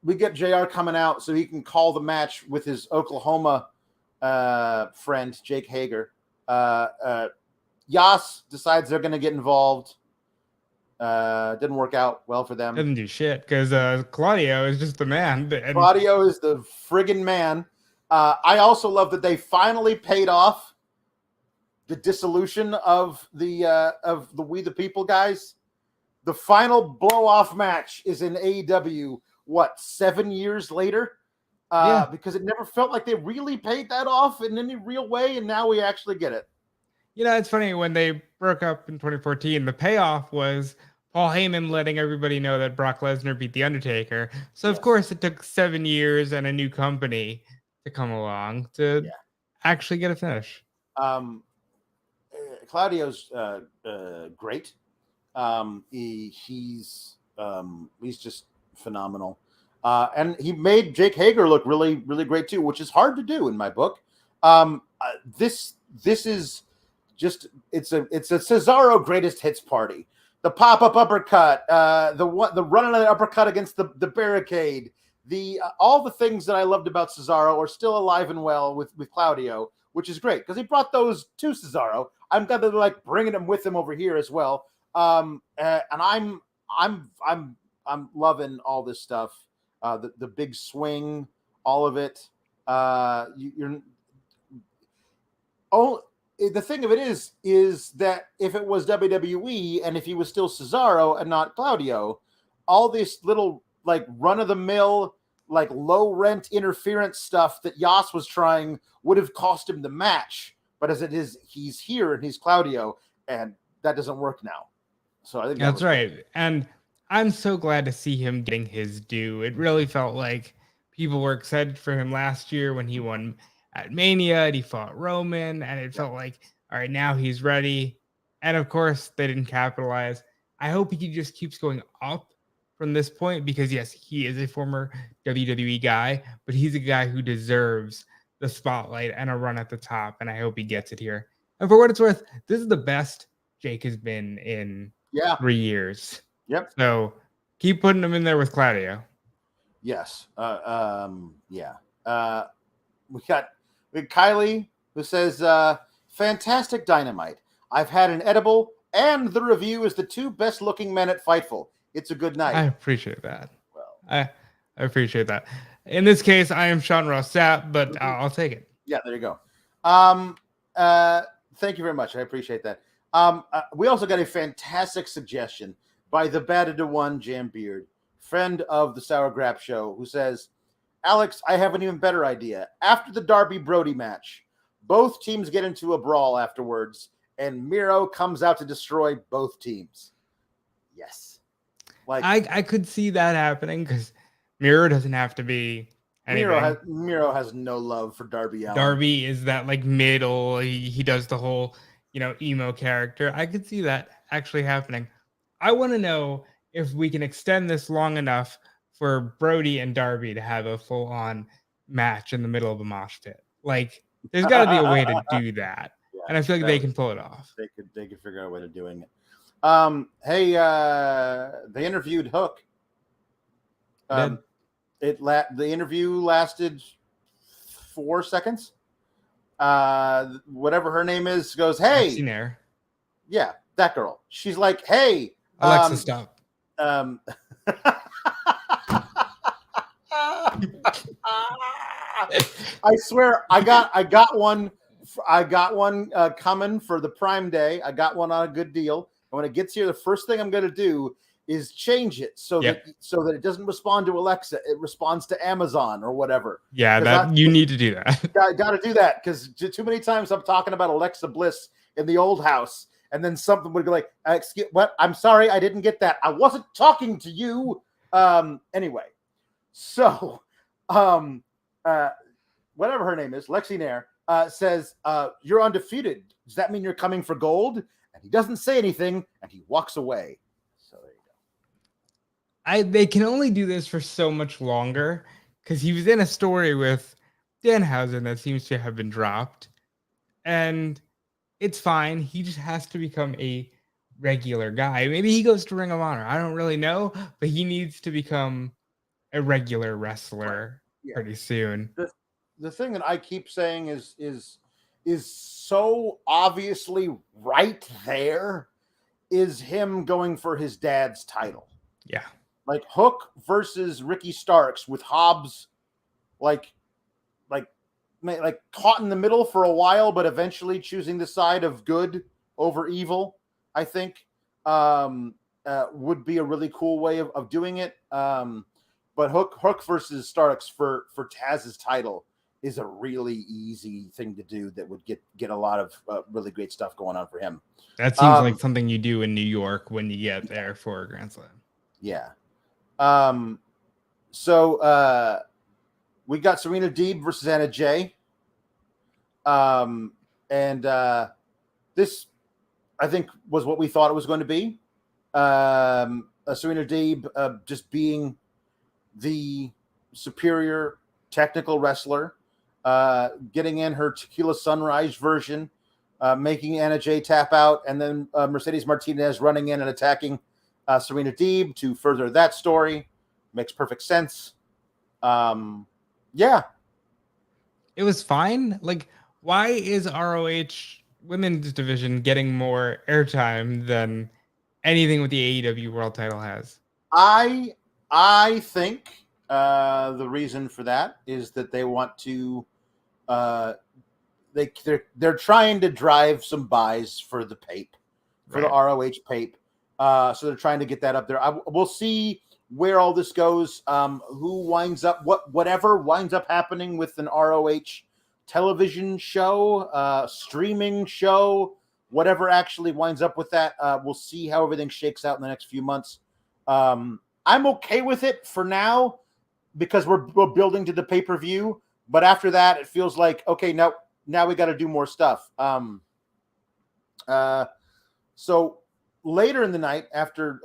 we get JR coming out so he can call the match with his Oklahoma friend Jake Hager. Yas decides they're going to get involved. Didn't work out well for them. Didn't do shit because Claudio is just the man. Claudio is the friggin' man. I also love that they finally paid off the dissolution of the We the People guys. The final blow-off match is in AEW, 7 years later? Because it never felt like they really paid that off in any real way, and now we actually get it. It's funny, when they broke up in 2014, the payoff was Paul Heyman letting everybody know that Brock Lesnar beat The Undertaker. So, of course, it took 7 years and a new company to come along to actually get a finish. Claudio's great. He's just phenomenal. And he made Jake Hager look really, really great too, which is hard to do in my book. This is just it's a Cesaro greatest hits party. The pop-up uppercut, the running of the uppercut against the barricade, all the things that I loved about Cesaro are still alive and well with Claudio, which is great because he brought those to Cesaro. I'm glad they're like bringing them with him over here as well. And I'm loving all this stuff. The big swing, all of it. The thing of it is that if it was WWE and if he was still Cesaro and not Claudio, all this little like run of the mill, like low rent interference stuff that Yas was trying would have cost him the match. But as it is, he's here and he's Claudio, and that doesn't work now. So I think that's right. And I'm so glad to see him getting his due. It really felt like people were excited for him last year when he won at Mania and he fought Roman, and it felt like, all right, now he's ready. And of course, they didn't capitalize. I hope he just keeps going up from this point because, yes, he is a former WWE guy, but he's a guy who deserves the spotlight and a run at the top, and I hope he gets it here. And for what it's worth, this is the best Jake has been in 3 years. Yep. So keep putting him in there with Claudio. Yes. We got Kylie who says, fantastic Dynamite. I've had an edible and the review is the two best looking men at Fightful. It's a good night. I appreciate that. Well, I appreciate that. In this case, I am Sean Ross Sapp, but I'll take it. Yeah, there you go. Thank you very much. I appreciate that. We also got a fantastic suggestion by the Batted to One Jam Beard, friend of the Sour Grap Show, who says, Alex, I have an even better idea. After the Darby Brody match, both teams get into a brawl afterwards, and Miro comes out to destroy both teams. Yes. I could see that happening because Miro doesn't have to be anything. Miro has no love for Darby Allin. Darby is that like middle. He does the whole, emo character. I could see that actually happening. I want to know if we can extend this long enough for Brody and Darby to have a full-on match in the middle of a mosh pit. Like, there's got to be a way to do that, and I feel like they can pull it off. They could figure out a way to doing it. Hey, they interviewed Hook. The interview lasted 4 seconds. Whatever her name is goes, hey, yeah, that girl. She's like, hey, Alexa, stop. I swear, I got one coming for the Prime Day. I got one on a good deal. And when it gets here, the first thing I'm going to do is change it so that it doesn't respond to Alexa. It responds to Amazon or whatever. Yeah, you need to do that. Got to do that because too many times I'm talking about Alexa Bliss in the old house, and then something would go like, "Excuse what? I'm sorry, I didn't get that. I wasn't talking to you." Anyway, so whatever her name is, Lexi Nair, says, "You're undefeated. Does that mean you're coming for gold?" And he doesn't say anything, and he walks away. So there you go. They can only do this for so much longer because he was in a story with Danhausen that seems to have been dropped, and it's fine. He just has to become a regular guy. Maybe he goes to Ring of Honor. I don't really know, but he needs to become a regular wrestler pretty soon. The thing that I keep saying is so obviously right there is him going for his dad's title. Yeah. Like Hook versus Ricky Starks with Hobbs like caught in the middle for a while, but eventually choosing the side of good over evil, I think would be a really cool way of doing it. But Hook versus Starks for Taz's title is a really easy thing to do that would get a lot of really great stuff going on for him. That seems like something you do in New York when you get there for a Grand Slam. Yeah. So we got Serena Deeb versus Anna Jay. And this, I think, was what we thought it was going to be. Serena Deeb just being the superior technical wrestler, getting in her Tequila Sunrise version, making Anna Jay tap out, and then Mercedes Martinez running in and attacking Serena Deeb to further that story. Makes perfect sense. Yeah. It was fine. Like, why is ROH women's division getting more airtime than anything with the AEW world title has? I think the reason for that is that they want to they're trying to drive some buys for the pape, for the ROH pape. So they're trying to get that up there. We'll see where all this goes. Who winds up whatever winds up happening with an ROH television show, streaming show, whatever actually winds up with that. We'll see how everything shakes out in the next few months. I'm okay with it for now because we're building to the pay-per-view. But after that, it feels like, okay, now we got to do more stuff. So later in the night, after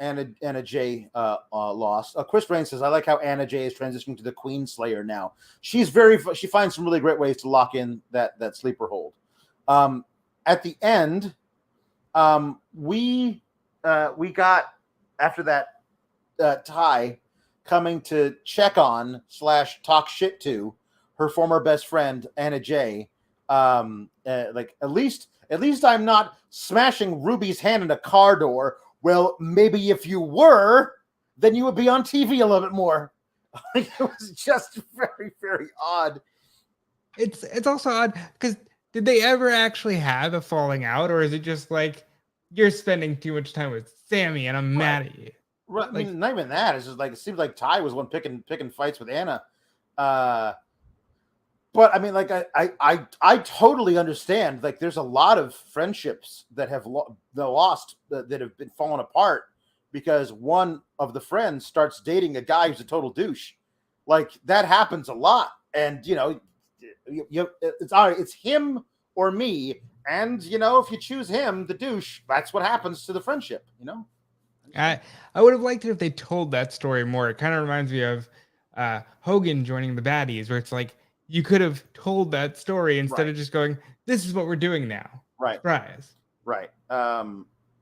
Anna Jay lost, Chris Rain says, "I like how Anna Jay is transitioning to the Queen Slayer now. She finds some really great ways to lock in that sleeper hold." At the end, we got, after that Ty coming to check on / talk shit to her former best friend Anna Jay. Like at least I'm not smashing Ruby's hand in a car door. Well, maybe if you were, then you would be on TV a little bit more. It was just very, very odd. It's also odd because did they ever actually have a falling out, or is it just like you're spending too much time with Sammy and I'm mad at you? Right. Like, I mean, not even that. It's just like it seems like Ty was one picking fights with Anna. But I mean, like I totally understand. Like, there's a lot of friendships that have lost that have been falling apart because one of the friends starts dating a guy who's a total douche. Like that happens a lot. And, it's all right. It's him or me. And, if you choose him, the douche, that's what happens to the friendship, I would have liked it if they told that story more. It kind of reminds me of Hogan joining the Baddies, where it's like you could have told that story instead of just going, "This is what we're doing now." Right. Surprise. Right.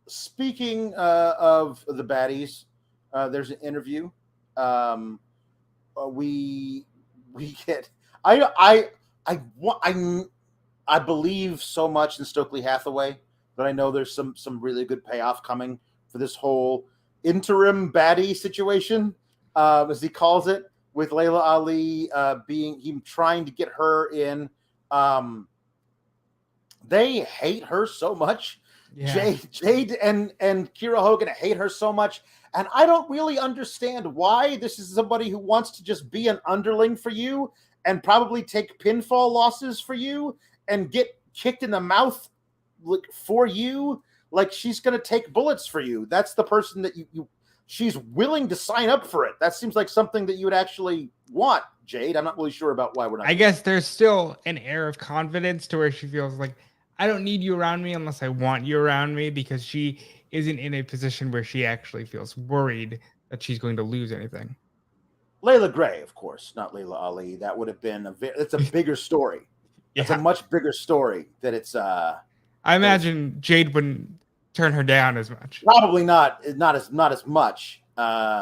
Speaking of the Baddies, there's an interview. We get. I believe so much in Stokely Hathaway that I know there's some really good payoff coming for this whole interim baddie situation, as he calls it, with Layla Ali trying to get her in. They hate her so much. Yeah. Jade and Kiera Hogan hate her so much. And I don't really understand why. This is somebody who wants to just be an underling for you and probably take pinfall losses for you and get kicked in the mouth for you. Like she's going to take bullets for you. That's the person that she's willing to sign up for it. That seems like something that you would actually want, Jade. I'm not really sure about why we're not. I guess there's still an air of confidence to where she feels like, I don't need you around me unless I want you around me, because she isn't in a position where she actually feels worried that she's going to lose anything. Layla Gray, of course, not Layla Ali. That would have been it's a bigger story. It's a much bigger story that it's. I imagine Jade wouldn't turn her down as much. Probably not as much. But I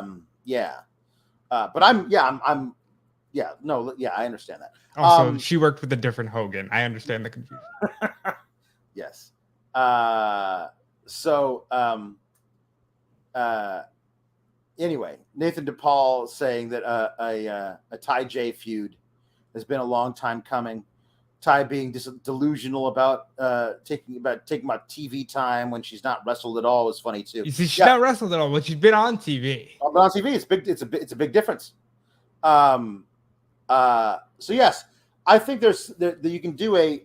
understand that. Also, she worked with a different Hogan. I understand the confusion. Yes. Anyway, Nathan DePaul saying that a Ty J feud has been a long time coming. Ty being delusional about taking about TV time when she's not wrestled at all is funny too. You see, she's not wrestled at all, but she's been on TV. But on TV, it's big. It's a big difference. So yes, I think you can do a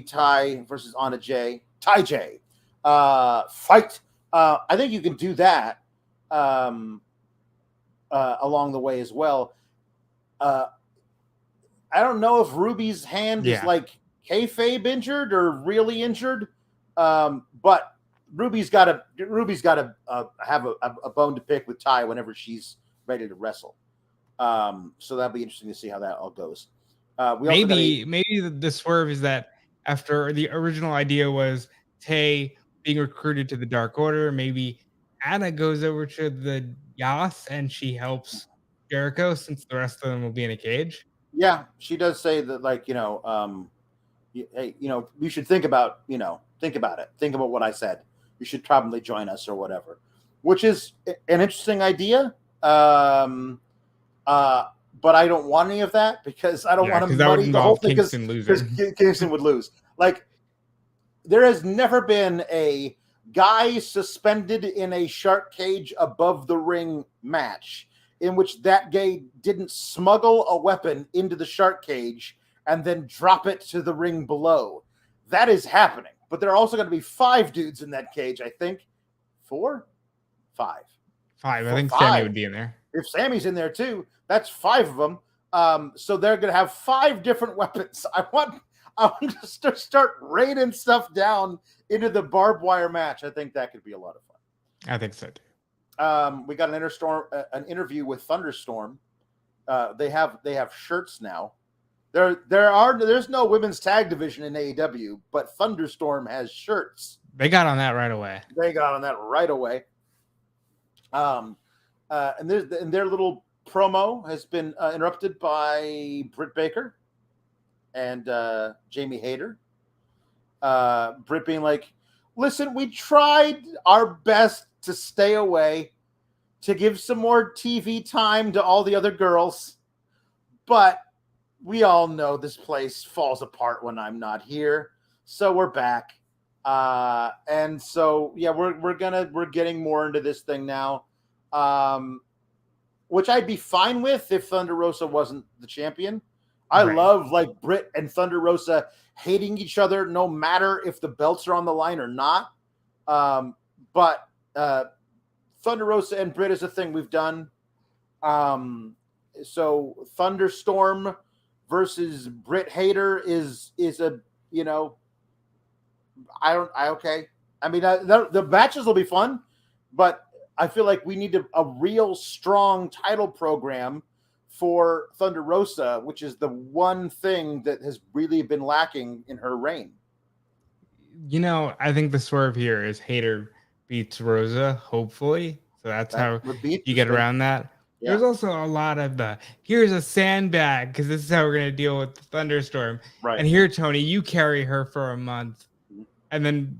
Ty versus Anna J, Ty J fight. I think you can do that along the way as well. I don't know if Ruby's hand is like kayfabe injured or really injured, but Ruby's got to have a bone to pick with Ty whenever she's ready to wrestle. So that'll be interesting to see how that all goes. Maybe the swerve is that after the original idea was Tay being recruited to the Dark Order, maybe Anna goes over to the Yas and she helps Jericho since the rest of them will be in a cage. Yeah, she does say that, like, you should think about it. Think about what I said. You should probably join us or whatever, which is an interesting idea. But I don't want any of that because I don't want to muddy the whole thing because Kingston would lose. Like, there has never been a guy suspended in a shark cage above the ring match in which that guy didn't smuggle a weapon into the shark cage and then drop it to the ring below. That is happening. But there are also going to be 5 dudes in that cage, I think. 4? 5. 5. I think 5. Sammy would be in there. If Sammy's in there too, that's 5 of them. So they're going to have 5 different weapons. I want to start raining stuff down into the barbed wire match. I think that could be a lot of fun. I think so too. We got an interview with Thunderstorm. They have shirts now. There's no women's tag division in AEW, but Thunderstorm has shirts. They got on that right away. And their little promo has been interrupted by Britt Baker and Jamie Hayter. Britt being like, listen, we tried our best to stay away, to give some more TV time to all the other girls, but we all know this place falls apart when I'm not here, so we're back. And so we're getting more into this thing now, which I'd be fine with if Thunder Rosa wasn't the champion. I love like Britt and Thunder Rosa hating each other, no matter if the belts are on the line or not. But Thunder Rosa and Britt is a thing we've done. so Thunderstorm versus Britt Hader is a, you know, okay. I mean, the matches will be fun, but I feel like we need a real strong title program for Thunder Rosa, which is the one thing that has really been lacking in her reign. You know, I think the swerve here is Hader beats Rosa, hopefully. So that's how you get around that. Yeah. There's also a lot of here's a sandbag because this is how we're going to deal with the thunderstorm. Right. And here, Tony, you carry her for a month. And then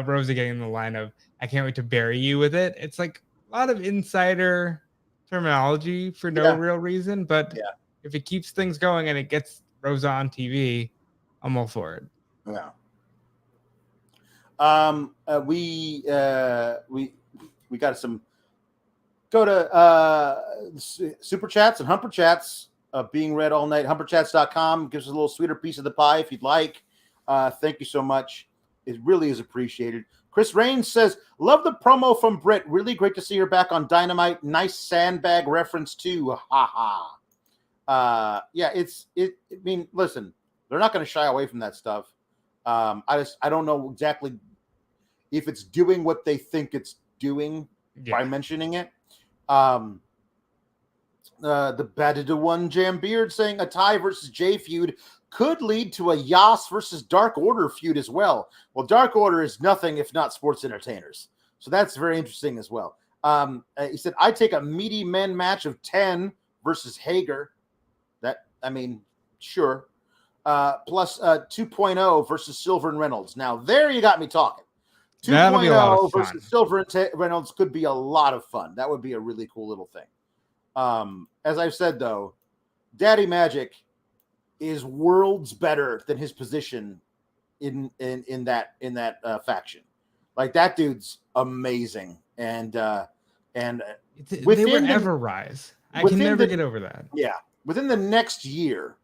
Rosa getting in the line of, I can't wait to bury you with it. It's like a lot of insider terminology for no real reason. But if it keeps things going and it gets Rosa on TV, I'm all for it. Yeah. We got some. Go to super chats and humper chats being read all night. Humperchats.com gives us a little sweeter piece of the pie if you'd like. Thank you so much. It really is appreciated. Chris Raines says, love the promo from Britt. Really great to see her back on Dynamite. Nice sandbag reference too. Ha ha. Yeah, I mean, listen, they're not going to shy away from that stuff. I don't know exactly if it's doing what they think it's doing by mentioning it. The Batted to One Jam Beard saying a Ty versus Jay feud could lead to a Yas versus Dark Order feud as well. Well, Dark Order is nothing if not sports entertainers. So that's very interesting as well. He said, I take a meaty men match of 10 versus Hager. Sure. Plus 2.0 versus Silver and Reynolds. Now, there you got me talking. 2.0 versus Silver and Reynolds could be a lot of fun. That would be a really cool little thing. As I've said, though, Daddy Magic is worlds better than his position in that faction. Like, that dude's amazing. And they were Ever-Rise. I can never get over that. Yeah. Within the next year,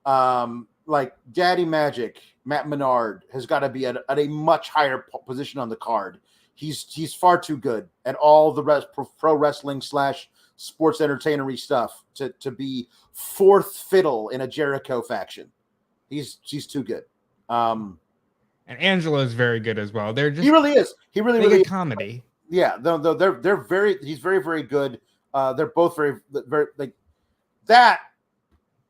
like Daddy Magic, Matt Menard has got to be at a much higher position on the card. He's far too good at all the rest pro wrestling / sports entertainery stuff to be fourth fiddle in a Jericho faction. He's too good. And Angelo is very good as well. He really is. He really is comedy. Yeah, they're very. He's very, very good. They're both very, very like that.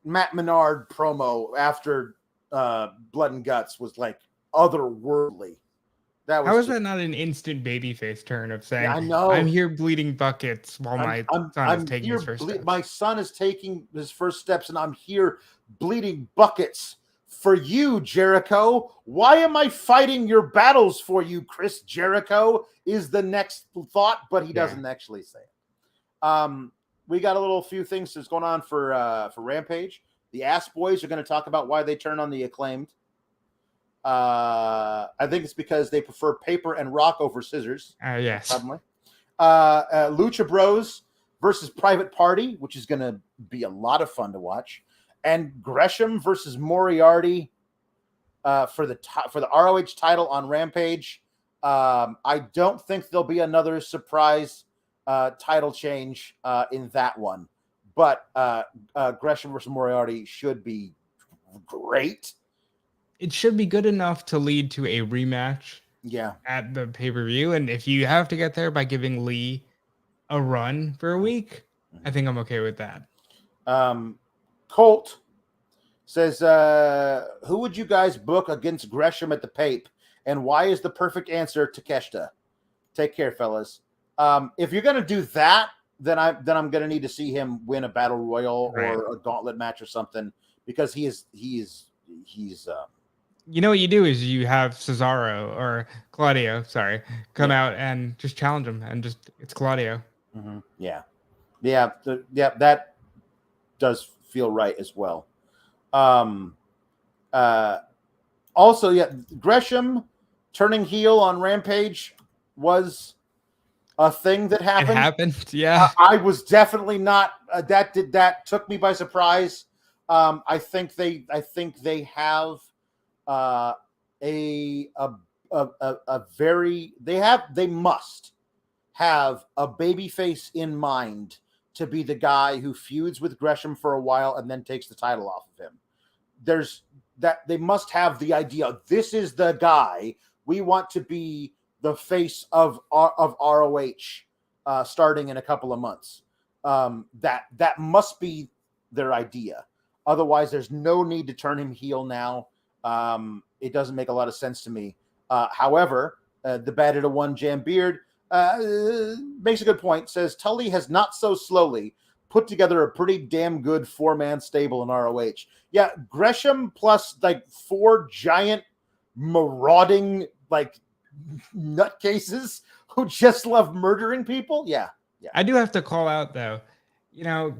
Matt Menard promo after Blood and Guts was like otherworldly. How is that not an instant babyface turn of saying, I know. I'm here bleeding buckets while my son is taking his first steps. My son is taking his first steps, and I'm here bleeding buckets for you, Jericho. Why am I fighting your battles for you, Chris Jericho? Is the next thought, but he doesn't actually say it. We got a few things that's going on for Rampage. The Ass Boys are going to talk about why they turn on the Acclaimed. I think it's because they prefer paper and rock over scissors. Yes. Suddenly. Lucha Bros versus Private Party, which is going to be a lot of fun to watch. And Gresham versus Moriarty for the ROH title on Rampage. I don't think there'll be another surprise title change in that one. But Gresham versus Moriarty should be great. It should be good enough to lead to a rematch at the pay-per-view. And if you have to get there by giving Lee a run for a week, I think I'm okay with that. Colt says, who would you guys book against Gresham at the Pape? And why is the perfect answer Takeshita? Take care, fellas. If you're going to do that, then I'm going to need to see him win a battle royal or a gauntlet match or something, because he's you know what you do is you have Cesaro or Claudio, come out and just challenge him, and it's Claudio. Mm-hmm. Yeah, that does feel right as well. Also, Gresham turning heel on Rampage was a thing that happened. It happened, yeah. I was definitely not. That took me by surprise. I think they have they must have a babyface in mind to be the guy who feuds with Gresham for a while and then takes the title off of him. There's that they must have the idea. This is the guy we want to be the face of ROH starting in a couple of months. That must be their idea. Otherwise, there's no need to turn him heel now. It doesn't make a lot of sense to me. However, the Bad Ita One Jam Beard makes a good point. Says Tully has not so slowly put together a pretty damn good 4-man stable in ROH. Yeah, Gresham plus like 4 giant marauding like nutcases who just love murdering people. Yeah. I do have to call out though.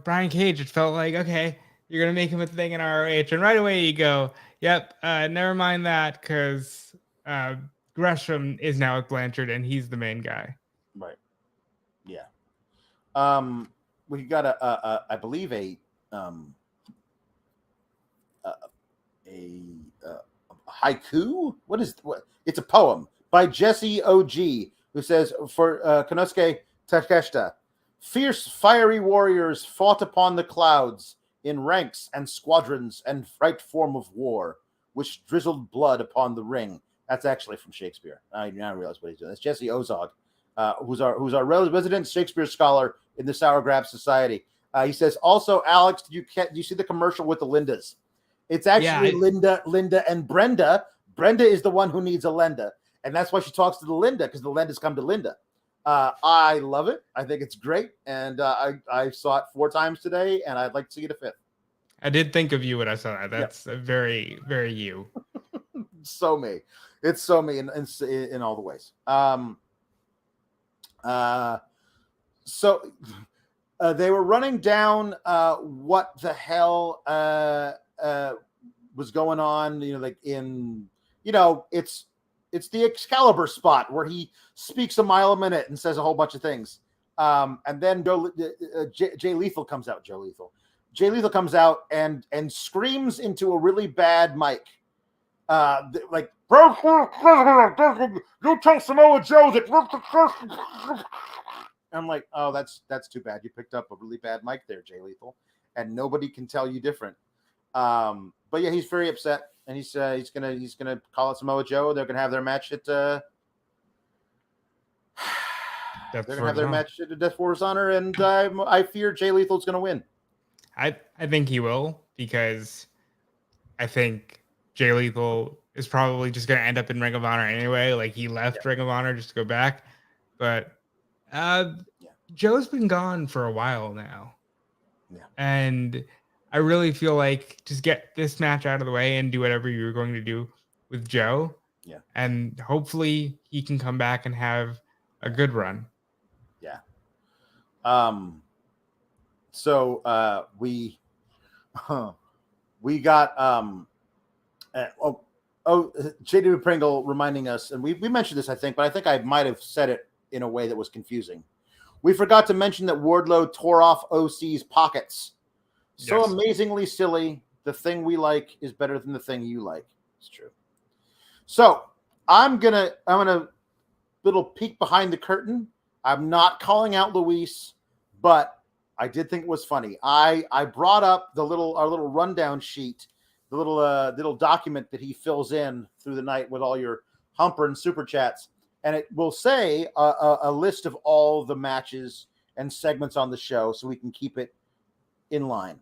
Brian Cage, it felt like, okay, you're going to make him a thing in ROH. And right away you go, yep, never mind that because Gresham is now with Blanchard and he's the main guy. Right. Yeah. We got I believe a haiku. What? It's a poem by Jesse OG who says for Konosuke Takeshita, fierce fiery warriors fought upon the clouds in ranks and squadrons and fright form of war, which drizzled blood upon the ring. That's actually from Shakespeare. I now realize what he's doing. It's Jesse Ozog, who's our resident Shakespeare scholar in the Sour Grab Society. He says, also, Alex, do you see the commercial with the Lindas? It's actually Linda, and Brenda. Brenda is the one who needs a Linda, and that's why she talks to the Linda, because the Lindas come to Linda. I love it. I think it's great, and I saw it 4 times today, and I'd like to see it a 5th. I did think of you when I saw that. That's very, very you. So me. It's so me in all the ways. So they were running down what the hell was going on. It's the Excalibur spot where he speaks a mile a minute and says a whole bunch of things. And then Jay Lethal comes out. Jay Lethal comes out and screams into a really bad mic. Like, you tell Samoa Joe that. I'm like, oh, that's too bad. You picked up a really bad mic there, Jay Lethal, and nobody can tell you different. But yeah, he's very upset, and he's gonna call it Samoa Joe. They're gonna have their match at Death Force Honor, and I fear Jay Lethal's gonna win. I think he will, because I think Jay Lethal is probably just going to end up in Ring of Honor anyway. Like, he left Ring of Honor just to go back. But Joe's been gone for a while now. Yeah. And I really feel like just get this match out of the way and do whatever you're going to do with Joe. Yeah. And hopefully he can come back and have a good run. Yeah. So we got JW Pringle reminding us, and we mentioned this, I think, but I think I might have said it in a way that was confusing. We forgot to mention that Wardlow tore off OC's pockets. So amazingly silly. The thing we like is better than the thing you like. It's true. So I'm gonna little peek behind the curtain. I'm not calling out Luis, but I did think it was funny. I brought up our little rundown sheet, the little document that he fills in through the night with all your Humper and Super Chats, and it will say a list of all the matches and segments on the show, so we can keep it in line.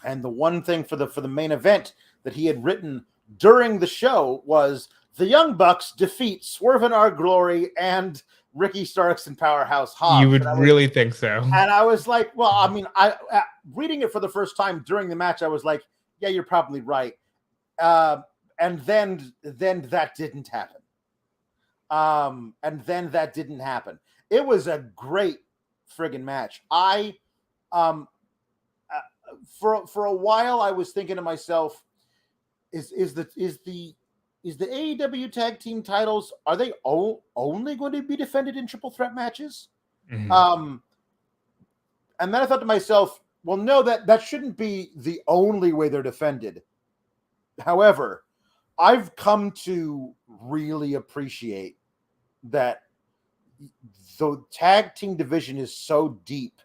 And the one thing for the main event that he had written during the show was the Young Bucks defeat Swerve in Our Glory and Ricky Starks and Powerhouse Hobbs. You would really think so. And I was like, well, I mean, I reading it for the first time during the match, I was like, yeah, you're probably right. And then that didn't happen. It was a great friggin' match. For a while, I was thinking to myself, is the AEW tag team titles, are they only going to be defended in triple threat matches? Mm-hmm. And then I thought to myself, well, no, that shouldn't be the only way they're defended. However, I've come to really appreciate that the tag team division is so deep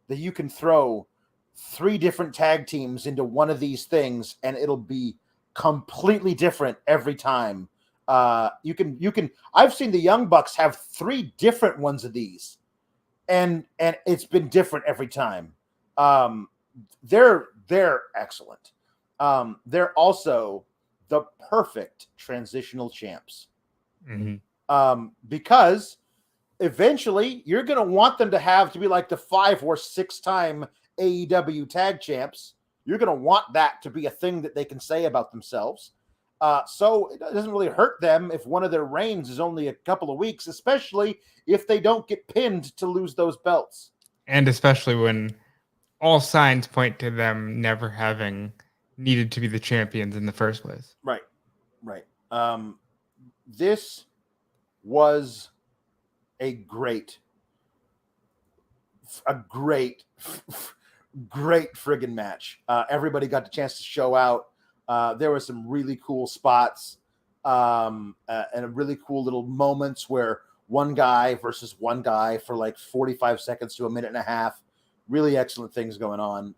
that you can throw 3 different tag teams into one of these things and it'll be completely different every time. You can I've seen the Young Bucks have 3 different ones of these and it's been different every time. They're excellent. They're also the perfect transitional champs. Because eventually you're going to want them to be like the 5 or 6 time AEW tag champs. You're going to want that to be a thing that they can say about themselves. So it doesn't really hurt them if one of their reigns is only a couple of weeks, especially if they don't get pinned to lose those belts. And especially when all signs point to them never having needed to be the champions in the first place. Right. This was a great friggin' match. Everybody got the chance to show out. There were some really cool spots and really cool little moments where one guy versus one guy for like 45 seconds to a minute and a half. Really excellent things going on.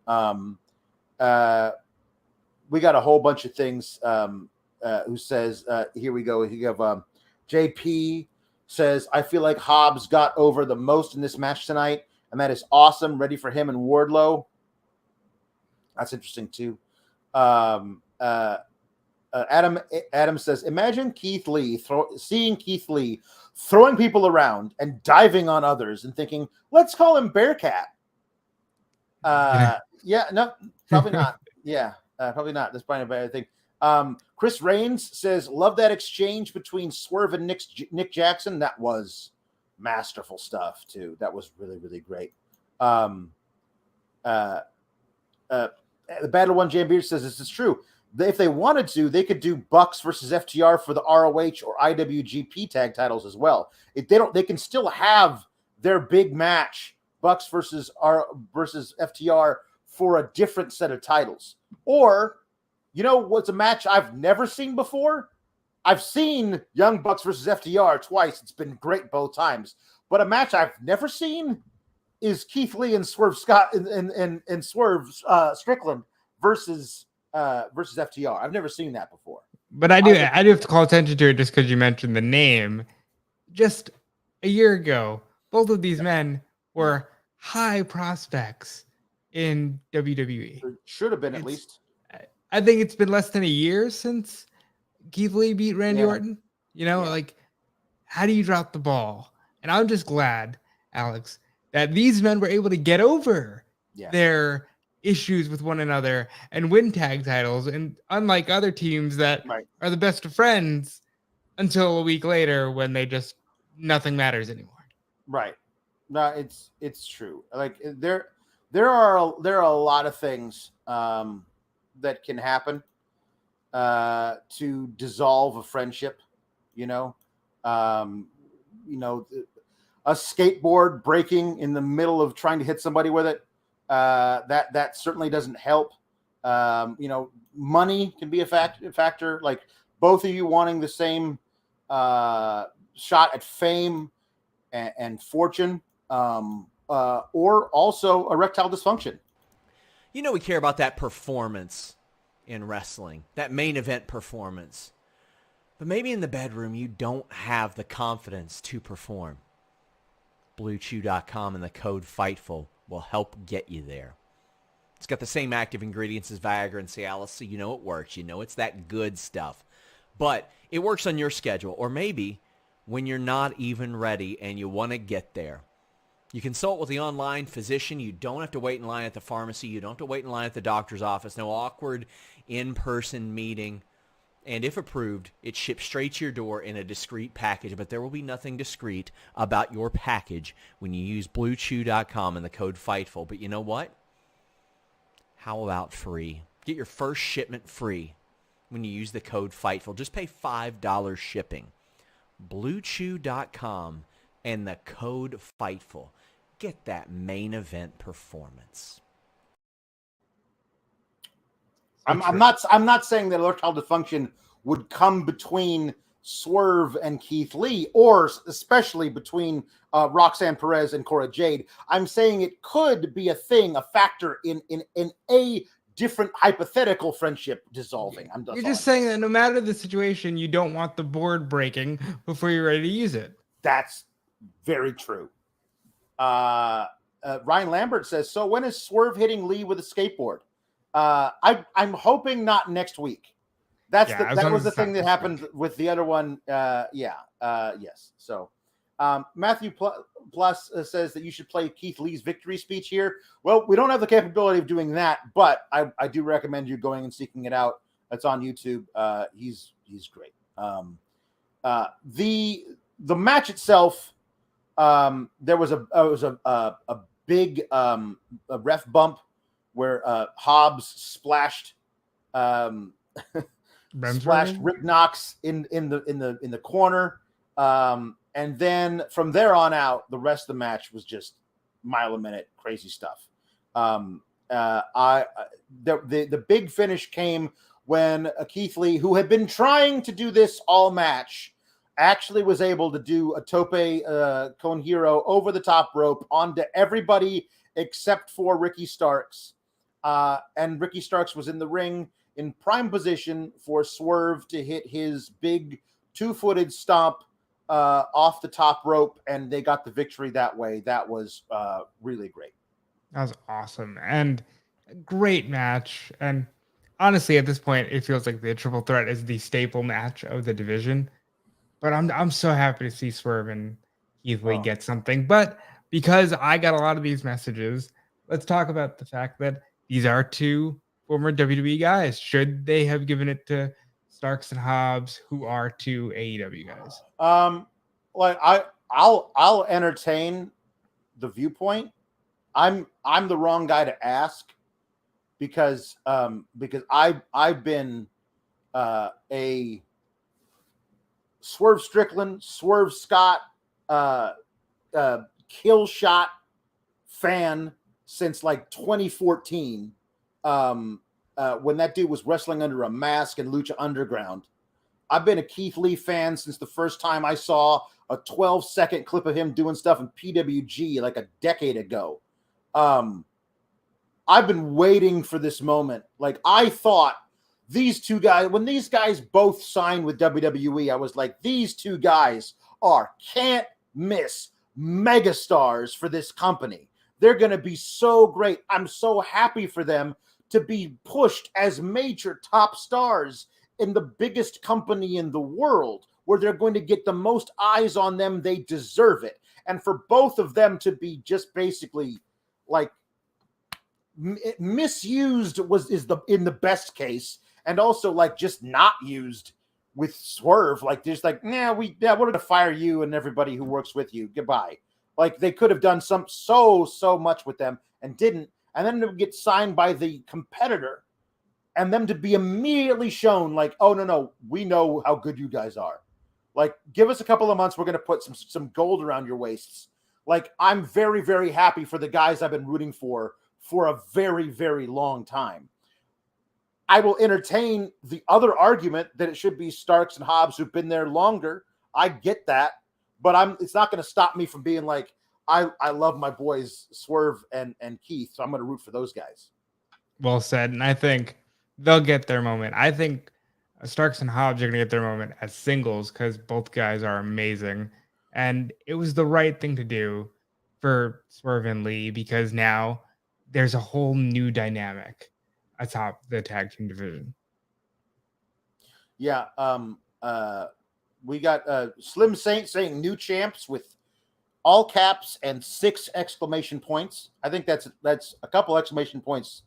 We got a whole bunch of things. Who says, here we go. You have JP says, I feel like Hobbs got over the most in this match tonight, and that is awesome. Ready for him and Wardlow. That's interesting too. Adam says, imagine seeing Keith Lee throwing people around and diving on others and thinking, let's call him Bearcat. Yeah, no, probably not. Yeah, probably not. That's probably a bad thing. Chris Raines says, love that exchange between Swerve and Nick Jackson. That was masterful stuff too. That was really, really great. The Battle One Jam Beard says this is true. If they wanted to, they could do Bucks versus FTR for the ROH or IWGP tag titles as well. If they don't, they can still have their big match, Bucks versus FTR, for a different set of titles. Or, you know what's a match I've never seen before? I've seen Young Bucks versus FTR twice. It's been great both times. But a match I've never seen is Keith Lee and Swerve Scott and Swerve Strickland versus FTR. I've never seen that before. But I do have to call attention to it just because you mentioned the name. Just a year ago, both of these men were high prospects in WWE. It should have been at least. I think it's been less than a year since Keith Lee beat Randy Orton. You know, like, how do you drop the ball? And I'm just glad, Alex, that these men were able to get over their issues with one another and win tag titles. And unlike other teams that are the best of friends until a week later when they just nothing matters anymore. Right. No, it's true. Like there are a lot of things that can happen to dissolve a friendship. A skateboard breaking in the middle of trying to hit somebody with it. That certainly doesn't help. Money can be a factor. Like both of you wanting the same shot at fame and fortune, or also erectile dysfunction. We care about that performance in wrestling, that main event performance. But maybe in the bedroom, you don't have the confidence to perform. BlueChew.com and the code FIGHTFUL will help get you there. It's got the same active ingredients as Viagra and Cialis, so you know it works. You know it's that good stuff. But it works on your schedule, or maybe when you're not even ready and you want to get there. You consult with the online physician. You don't have to wait in line at the pharmacy. You don't have to wait in line at the doctor's office. No awkward in-person meeting. And if approved, it ships straight to your door in a discreet package. But there will be nothing discreet about your package when you use BlueChew.com and the code FIGHTFUL. But you know what? How about free? Get your first shipment free when you use the code FIGHTFUL. Just pay $5 shipping. BlueChew.com and the code FIGHTFUL. Get that main event performance. I'm not saying that erectile dysfunction would come between Swerve and Keith Lee, or especially between Roxanne Perez and Cora Jade. I'm saying it could be a factor in a different hypothetical friendship dissolving. You're just saying that no matter the situation, you don't want the board breaking before you're ready to use it. That's very true. Ryan Lambert says, so when is Swerve hitting Lee with a skateboard? I'm hoping not next week. That was the thing that happened with the other one. Yes. So Matthew Plus says that you should play Keith Lee's victory speech here. Well, we don't have the capability of doing that, but I do recommend you going and seeking it out. It's on YouTube. He's great. The match itself, there was a big a ref bump where Hobbs splashed Rick Knox in the corner, and then from there on out, the rest of the match was just mile a minute crazy stuff. The big finish came when Keith Lee, who had been trying to do this all match, actually was able to do a tope con hero over the top rope onto everybody except for Ricky Starks. And Ricky Starks was in the ring in prime position for Swerve to hit his big 2-footed stomp off the top rope, and they got the victory that way. That was really great. That was awesome and a great match. And honestly, at this point, it feels like the triple threat is the staple match of the division. But I'm so happy to see Swerve and Keith Lee get something. But because I got a lot of these messages, let's talk about the fact that these are two former WWE guys. Should they have given it to Starks and Hobbs, who are two AEW guys? I'll entertain the viewpoint. I'm the wrong guy to ask because I've been a Swerve Strickland, Swerve Scott, kill shot fan since like 2014. When that dude was wrestling under a mask in Lucha Underground. I've been a Keith Lee fan since the first time I saw a 12-second clip of him doing stuff in PWG like a decade ago. I've been waiting for this moment. Like, I thought these two guys, when these guys both signed with WWE, I was like, these two guys are can't miss megastars for this company. They're going to be so great. I'm so happy for them to be pushed as major top stars in the biggest company in the world, where they're going to get the most eyes on them. They deserve it. And for both of them to be just basically like misused in the best case, and also like just not used with Swerve, like just like, we're going to fire you and everybody who works with you. Goodbye. Like, they could have done so much with them and didn't. And then to get signed by the competitor and them to be immediately shown like, oh, no, we know how good you guys are. Like, give us a couple of months. We're going to put some gold around your waists. Like, I'm very, very happy for the guys I've been rooting for a very, very long time. I will entertain the other argument that it should be Starks and Hobbs who've been there longer. I get that. But it's not going to stop me from being like, I love my boys Swerve and Keith, so I'm going to root for those guys. Well said. And I think they'll get their moment. I think Starks and Hobbs are going to get their moment as singles because both guys are amazing. And it was the right thing to do for Swerve and Lee because now there's a whole new dynamic atop the tag team division. Yeah. We got Slim Saint saying new champs with all caps and 6 exclamation points. I think that's a couple exclamation points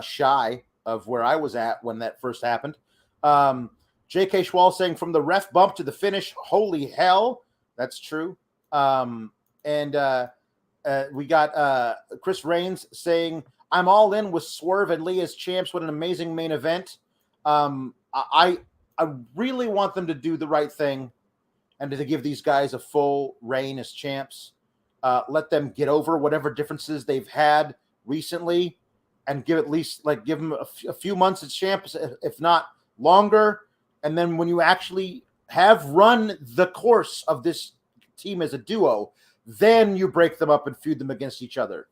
shy of where I was at when that first happened. J.K. Schwal saying from the ref bump to the finish, holy hell. That's true. And we got Chris Raines saying, I'm all in with Swerve and Lee as champs. What an amazing main event. I really want them to do the right thing and to give these guys a full reign as champs. Let them get over whatever differences they've had recently and give them a few months as champs, if not longer. And then when you actually have run the course of this team as a duo, then you break them up and feud them against each other.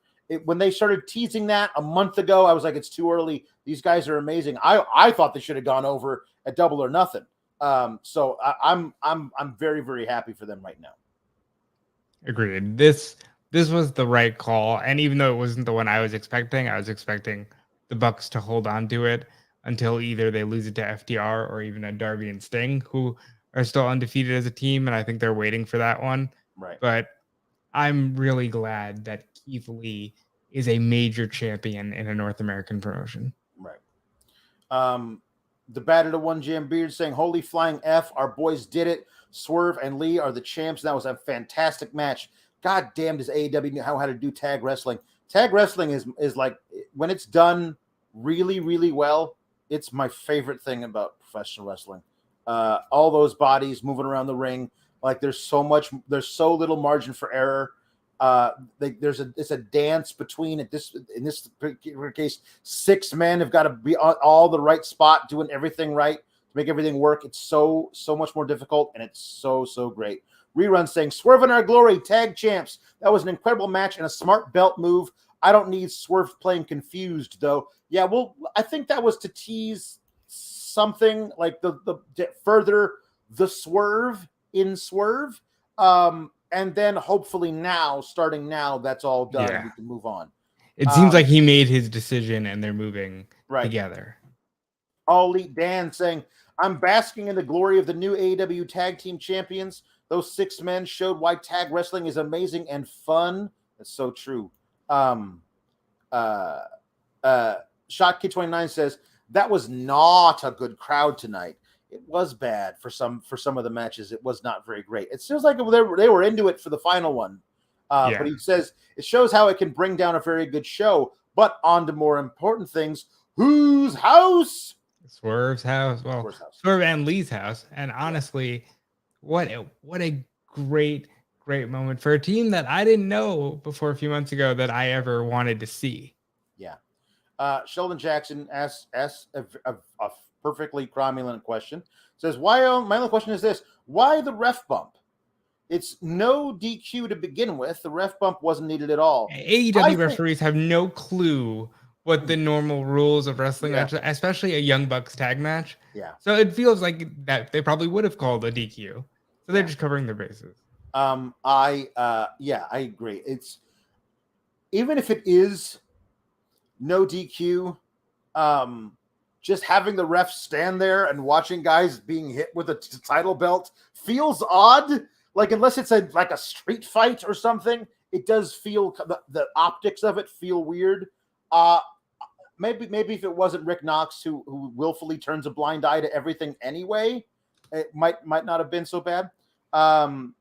When they started teasing that a month ago, I was like, it's too early. These guys are amazing. I thought they should have gone over at Double or Nothing. So I'm very, very happy for them right now. Agreed. This was the right call, and even though it wasn't the one I was expecting the Bucks to hold on to it until either they lose it to FTR or even a Darby and Sting, who are still undefeated as a team, and I think they're waiting for that one. Right. But I'm really glad that Keith Lee is a major champion in a North American promotion. Right. The Battle of One Jam Beard saying, holy flying F, our boys did it. Swerve and Lee are the champs. That was a fantastic match. God damn, does AEW know how to do tag wrestling? Tag wrestling is like, when it's done really, really well, it's my favorite thing about professional wrestling. All those bodies moving around the ring, like there's so little margin for error. It's a dance between in this particular case, 6 men have got to be on all the right spot, doing everything right to make everything work. It's so much more difficult, and it's so great. Rerun saying, Swerve in our glory, tag champs. That was an incredible match and a smart belt move. I don't need Swerve playing confused though. Yeah, well, I think that was to tease something like the further the Swerve in Swerve. And then hopefully starting now, that's all done. And we can move on. It seems like he made his decision and they're moving together. All Elite Dan saying, I'm basking in the glory of the new AEW tag team champions. Those 6 men showed why tag wrestling is amazing and fun. That's so true. Shotkid29 says, that was not a good crowd tonight. It was bad for some of the matches. It was not very great. It feels like they were into it for the final one. But he says it shows how it can bring down a very good show. But on to more important things. Whose house? Swerve's house. Well, Swerve's house. Swerve and Lee's house. And honestly, what a great moment for a team that I didn't know before a few months ago that I ever wanted to see. Yeah. Sheldon Jackson asks a perfectly cromulent question. Says, my only question is this: why the ref bump? It's no DQ to begin with. The ref bump wasn't needed at all. AEW referees have no clue what the normal rules of wrestling, especially a Young Bucks tag match. Yeah. So it feels like that they probably would have called a DQ. So they're just covering their bases. I agree. It's even if it is no DQ, just having the ref stand there and watching guys being hit with a title belt feels odd. Like, unless it's like a street fight or something, it does feel, the optics of it feel weird. Maybe if it wasn't Rick Knox who willfully turns a blind eye to everything anyway, it might not have been so bad. Rerun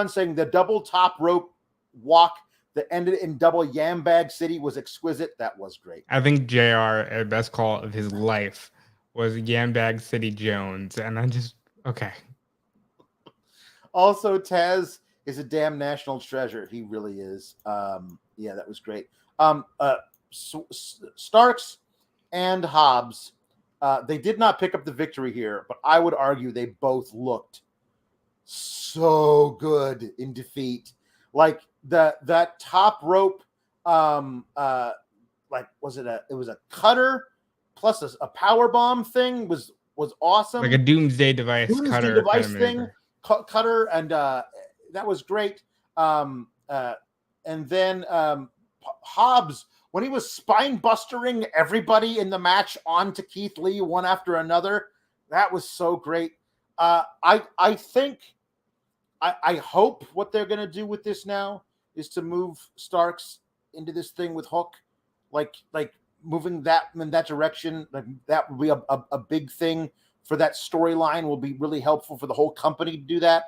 saying the double top rope walk that ended in double Yambag City was exquisite. That was great. I think JR, best call of his life was Yambag City Jones. And I just, okay. Also, Taz is a damn national treasure. He really is. Yeah, that was great. Starks and Hobbs, they did not pick up the victory here, but I would argue they both looked so good in defeat. Like that top rope, like it was a cutter plus a power bomb thing was awesome. Like a doomsday device cutter thing, cutter, and that was great. And then Hobbs, when he was spine bustering everybody in the match onto Keith Lee one after another, that was so great. I think I hope what they're going to do with this now is to move Starks into this thing with Hook, like moving that in that direction. Like, that would be a big thing for that storyline. Will be really helpful for the whole company to do that.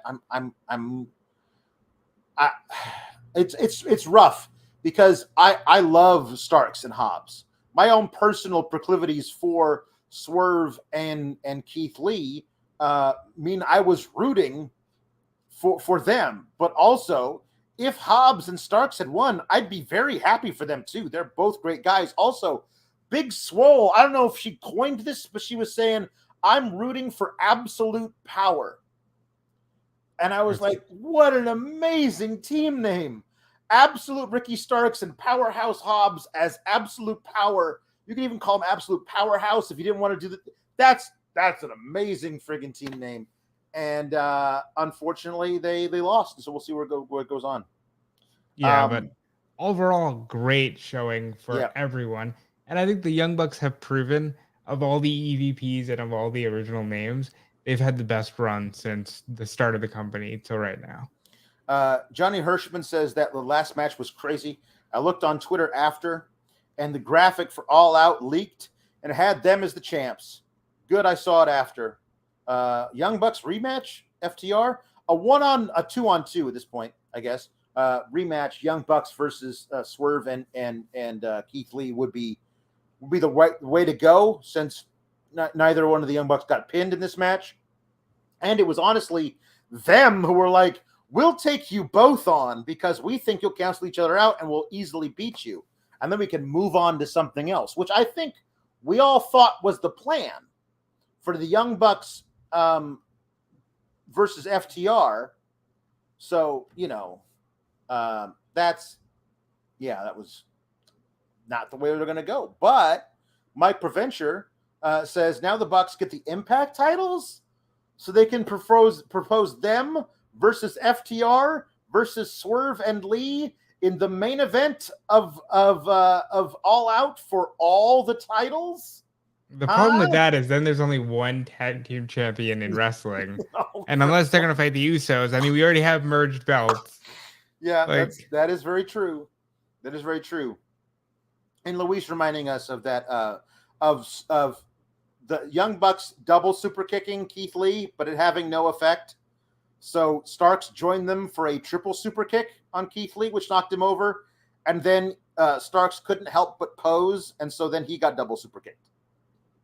It's rough because I love Starks and Hobbs. My own personal proclivities for Swerve and Keith Lee mean I was rooting for them, but also if Hobbs and Starks had won, I'd be very happy for them too. They're both great guys. Also, Big Swole, I don't know if she coined this, but she was saying, I'm rooting for Absolute Power. And I was like, what an amazing team name. Absolute Ricky Starks and Powerhouse Hobbs as Absolute Power. You can even call them Absolute Powerhouse if you didn't want to do that. That's an amazing friggin' team name. And unfortunately, they lost. So we'll see where it goes on. Yeah, but overall, great showing for everyone. And I think the Young Bucks have proven, of all the EVPs and of all the original names, they've had the best run since the start of the company till right now. Johnny Hirschman says that the last match was crazy. I looked on Twitter after, and the graphic for All Out leaked, and it had them as the champs. Good, I saw it after. Young Bucks rematch, FTR, a 2-on-2 at this point, I guess. Rematch, Young Bucks versus Swerve and Keith Lee would be the right way to go, since neither one of the Young Bucks got pinned in this match. And it was honestly them who were like, we'll take you both on because we think you'll cancel each other out and we'll easily beat you. And then we can move on to something else, which I think we all thought was the plan for the Young Bucks versus FTR. So, that was not the way they're going to go. But Mike Provencher says now the Bucks get the Impact titles, so they can propose them versus FTR versus Swerve and Lee in the main event of All Out for all the titles. The problem with that is then there's only one tag team champion in wrestling, and unless they're going to fight the Usos, I mean, we already have merged belts. Yeah, that is very true. That is very true. And Luis reminding us of that of the Young Bucks double super kicking Keith Lee, but it having no effect. So Starks joined them for a triple super kick on Keith Lee, which knocked him over. And then Starks couldn't help but pose, and so then he got double super kicked.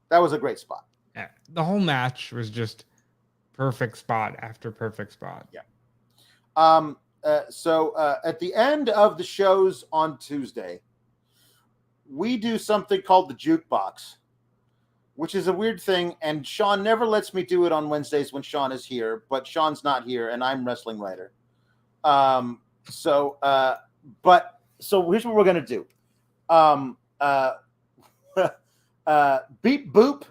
That was a great spot. Yeah, the whole match was just perfect spot after perfect spot. Yeah. So at the end of the shows on Tuesday, we do something called the jukebox, which is a weird thing. And Sean never lets me do it on Wednesdays when Sean is here, but Sean's not here and I'm wrestling writer. So here's what we're going to do. Beep Boop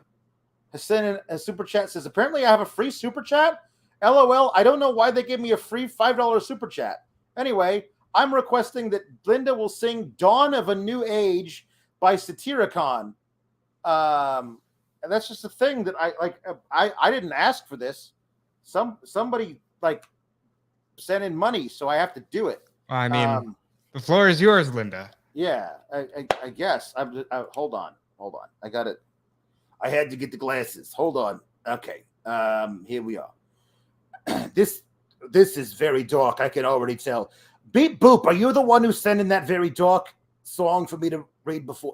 has sent in a super chat, says, apparently I have a free super chat. LOL, I don't know why they gave me a free $5 super chat. Anyway, I'm requesting that Linda will sing Dawn of a New Age by Satyricon. And that's just a thing that I didn't ask for this. Somebody sent in money, so I have to do it. I mean, the floor is yours, Linda. Yeah, I guess. Hold on. I got it. I had to get the glasses. Hold on. Okay. Here we are. This is very dark. I can already tell. Beep Boop, are you the one who sent in that very dark song for me to read before?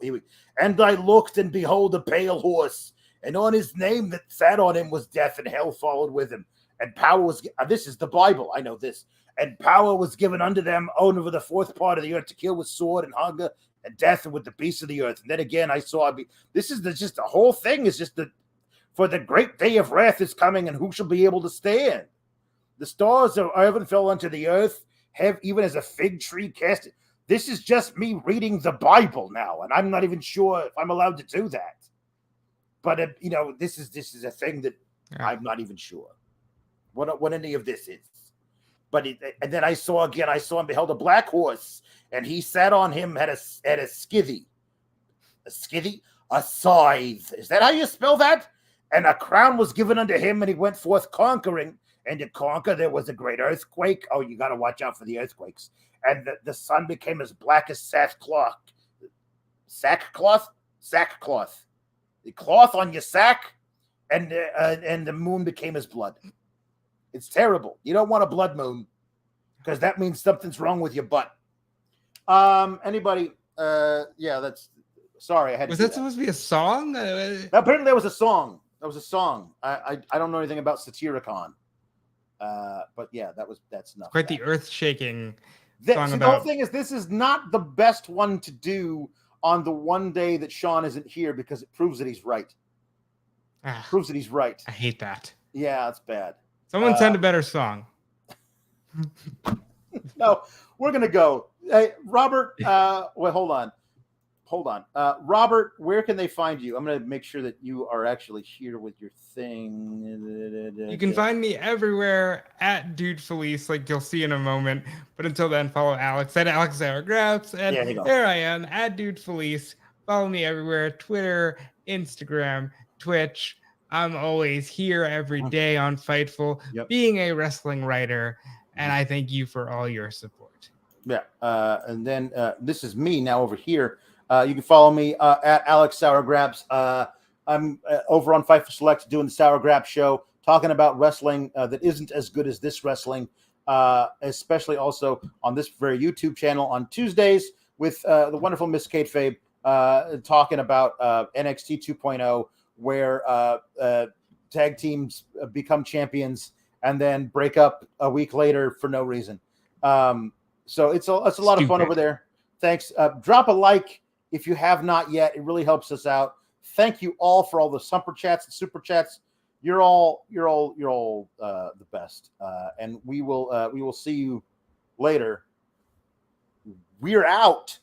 And I looked, and behold, a pale horse, and on his name that sat on him was death, and hell followed with him. And power was. This is the Bible. I know this. And power was given unto them over the fourth part of the earth to kill with sword and hunger and death and with the beasts of the earth. And then again, I saw. This is just the whole thing. Is just for the great day of wrath is coming, and who shall be able to stand? The stars of heaven fell unto the earth, have even as a fig tree cast it. This is just me reading the Bible now, and I'm not even sure if I'm allowed to do that. But this is a thing that I'm not even sure what any of this is. But and then I saw and beheld a black horse, and he sat on him had a skithy, a scythe. Is that how you spell that? And a crown was given unto him, and he went forth conquering. And to conquer, there was a great earthquake. Oh, you got to watch out for the earthquakes. And the sun became as black as sackcloth. Sackcloth? Sackcloth. The cloth on your sack, and the moon became as blood. It's terrible. You don't want a blood moon, because that means something's wrong with your butt. Anybody? Yeah, that's... Sorry, I had. Was that supposed to be a song? Apparently, there was a song. That was a song. I don't know anything about Satyricon. But yeah, that's enough. Quite the earth-shaking song. The whole thing is, this is not the best one to do on the one day that Sean isn't here, because it proves that he's right. Proves that he's right. I hate that. Yeah, it's bad. Someone send a better song. No, we're going to go. Hey, Robert, wait, hold on. Robert, where can they find you? I'm going to make sure that you are actually here with your thing. You can find me everywhere at DeFelice, like you'll see in a moment. But until then, follow Alex at Alex Hour Graps. And there I am at DeFelice. Follow me everywhere: Twitter, Instagram, Twitch. I'm always here every day on Fightful, being a wrestling writer. And I thank you for all your support. Yeah. And then this is me now over here. You can follow me at Alex Sour Graps. I'm over on Fightful Select doing the Sour Grap show, talking about wrestling that isn't as good as this wrestling, especially also on this very YouTube channel on Tuesdays with the wonderful Miss Kate Fabe talking about NXT 2.0, where tag teams become champions and then break up a week later for no reason. So it's a lot of fun over there. Thanks. Drop a like if you have not yet. It really helps us out. Thank you all for all the super chats and super chats. You're all the best. And we will see you later. We're out.